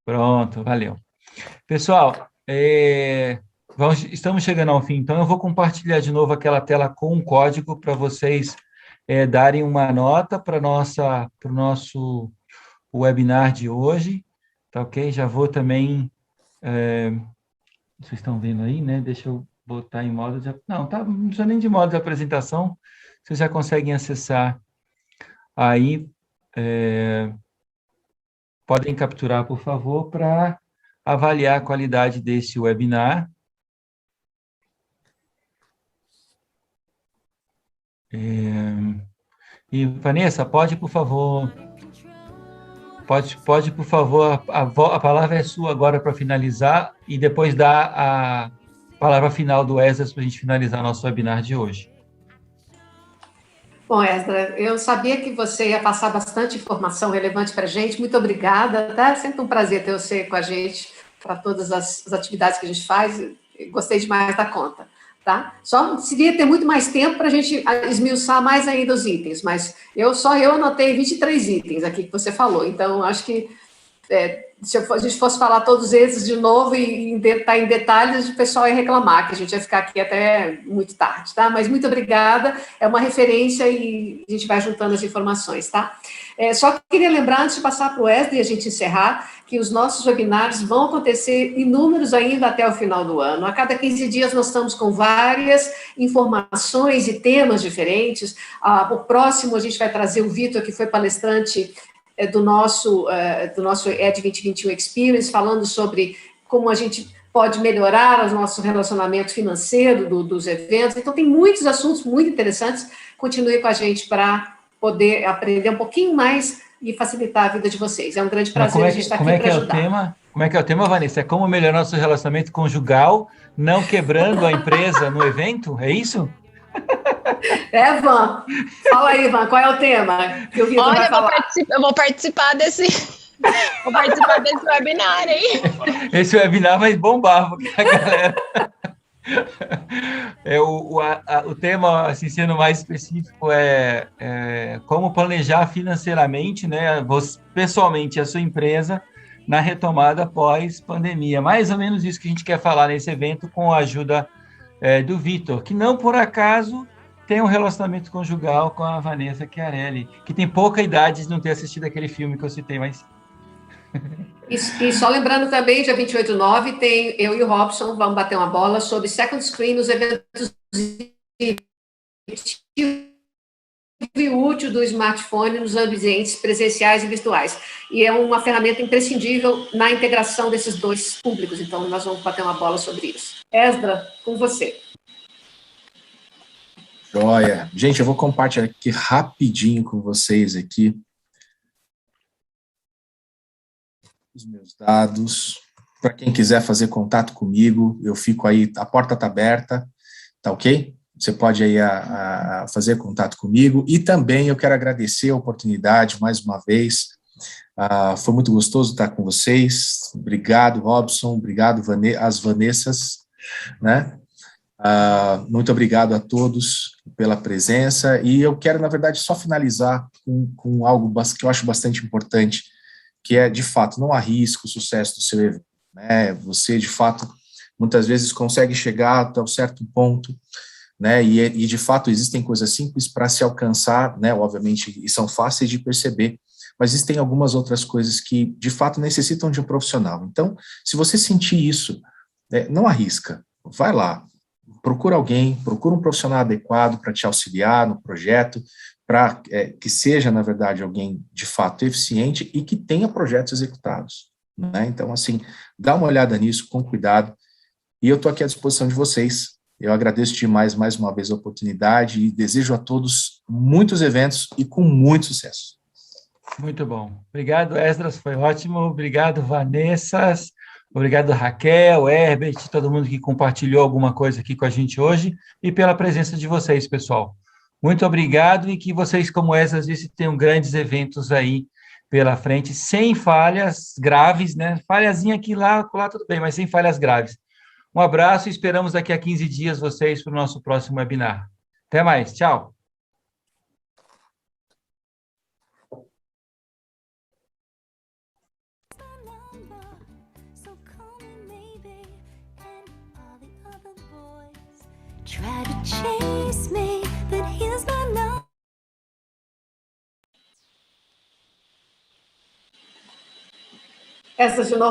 S1: Pronto, valeu. Pessoal, estamos chegando ao fim, então eu vou compartilhar de novo aquela tela com um código para vocês darem uma nota para o nosso webinar de hoje, tá ok? Já vou também... vocês estão vendo aí, né? Deixa eu botar em modo de... Não, não precisa nem de modo de apresentação, vocês já conseguem acessar aí. Podem capturar, por favor, para avaliar a qualidade desse webinar. E, Vanessa, pode, por favor... Pode, por favor, a palavra é sua agora para finalizar e depois dar a palavra final do Esdras para a gente finalizar nosso webinar de hoje.
S2: Bom, Esdras, eu sabia que você ia passar bastante informação relevante para a gente. Muito obrigada, tá? É sempre um prazer ter você com a gente para todas as atividades que a gente faz. Gostei demais da conta, tá? Só seria ter muito mais tempo para a gente esmiuçar mais ainda os itens, mas eu anotei 23 itens aqui que você falou, então acho que se a gente fosse falar todos esses de novo e estar em detalhes, o pessoal ia reclamar, que a gente ia ficar aqui até muito tarde, tá? Mas muito obrigada, é uma referência e a gente vai juntando as informações, tá? Só queria lembrar, antes de passar para o Wesley e a gente encerrar, que os nossos webinários vão acontecer inúmeros ainda até o final do ano. A cada 15 dias nós estamos com várias informações e temas diferentes. O próximo a gente vai trazer o Vitor, que foi palestrante do nosso Ed 2021 Experience, falando sobre como a gente pode melhorar o nosso relacionamento financeiro dos eventos. Então, tem muitos assuntos muito interessantes. Continue com a gente para poder aprender um pouquinho mais e facilitar a vida de vocês. É um grande prazer a gente estar aqui para ajudar.
S1: Como é que é o tema, Vanessa? É como melhorar nosso relacionamento conjugal, não quebrando a empresa no evento? É isso?
S2: Van, fala aí, Van, qual é o tema que o Vitor vai falar?
S4: Eu vou participar desse webinar, hein?
S1: Esse webinar vai bombar, porque a galera... o tema, assim, sendo mais específico, é como planejar financeiramente, né, pessoalmente, a sua empresa na retomada pós-pandemia. Mais ou menos isso que a gente quer falar nesse evento com a ajuda do Vitor, que não por acaso tem um relacionamento conjugal com a Vanessa Chiarelli, que tem pouca idade de não ter assistido aquele filme que eu citei mais.
S2: E só lembrando também, dia 28/9, tem eu e o Robson, vamos bater uma bola sobre second screen nos eventos e útil do smartphone nos ambientes presenciais e virtuais. E é uma ferramenta imprescindível na integração desses dois públicos, então nós vamos bater uma bola sobre isso. Esdras, com você.
S3: Joia. Gente, eu vou compartilhar aqui rapidinho com vocês aqui os meus dados. Para quem quiser fazer contato comigo, eu fico aí, a porta está aberta, tá ok? Você pode aí fazer contato comigo. E também eu quero agradecer a oportunidade mais uma vez. Foi muito gostoso estar com vocês. Obrigado, Robson. Obrigado, as Vanessas, né? Muito obrigado a todos pela presença, e eu quero, na verdade, só finalizar com algo que eu acho bastante importante, que é, de fato, não arrisque o sucesso do seu evento, né? Você, de fato, muitas vezes consegue chegar até um certo ponto, né? E de fato, existem coisas simples para se alcançar, né? Obviamente, e são fáceis de perceber, mas existem algumas outras coisas que, de fato, necessitam de um profissional. Então, se você sentir isso, não arrisca, vai lá. Procura alguém, procura um profissional adequado para te auxiliar no projeto, para que seja, na verdade, alguém de fato eficiente e que tenha projetos executados, né? Então, assim, dá uma olhada nisso com cuidado, e eu estou aqui à disposição de vocês. Eu agradeço demais, mais uma vez, a oportunidade e desejo a todos muitos eventos e com muito sucesso.
S1: Muito bom. Obrigado, Esdras, foi ótimo. Obrigado, Vanessa. Obrigado, Raquel, Herbert, todo mundo que compartilhou alguma coisa aqui com a gente hoje, e pela presença de vocês, pessoal. Muito obrigado e que vocês, como essas, disse, tenham grandes eventos aí pela frente, sem falhas graves, né? Falhazinha aqui lá tudo bem, mas sem falhas graves. Um abraço e esperamos daqui a 15 dias vocês para o nosso próximo webinar. Até mais, tchau.
S5: Try to chase me, but here's my number.
S2: Essa de novo.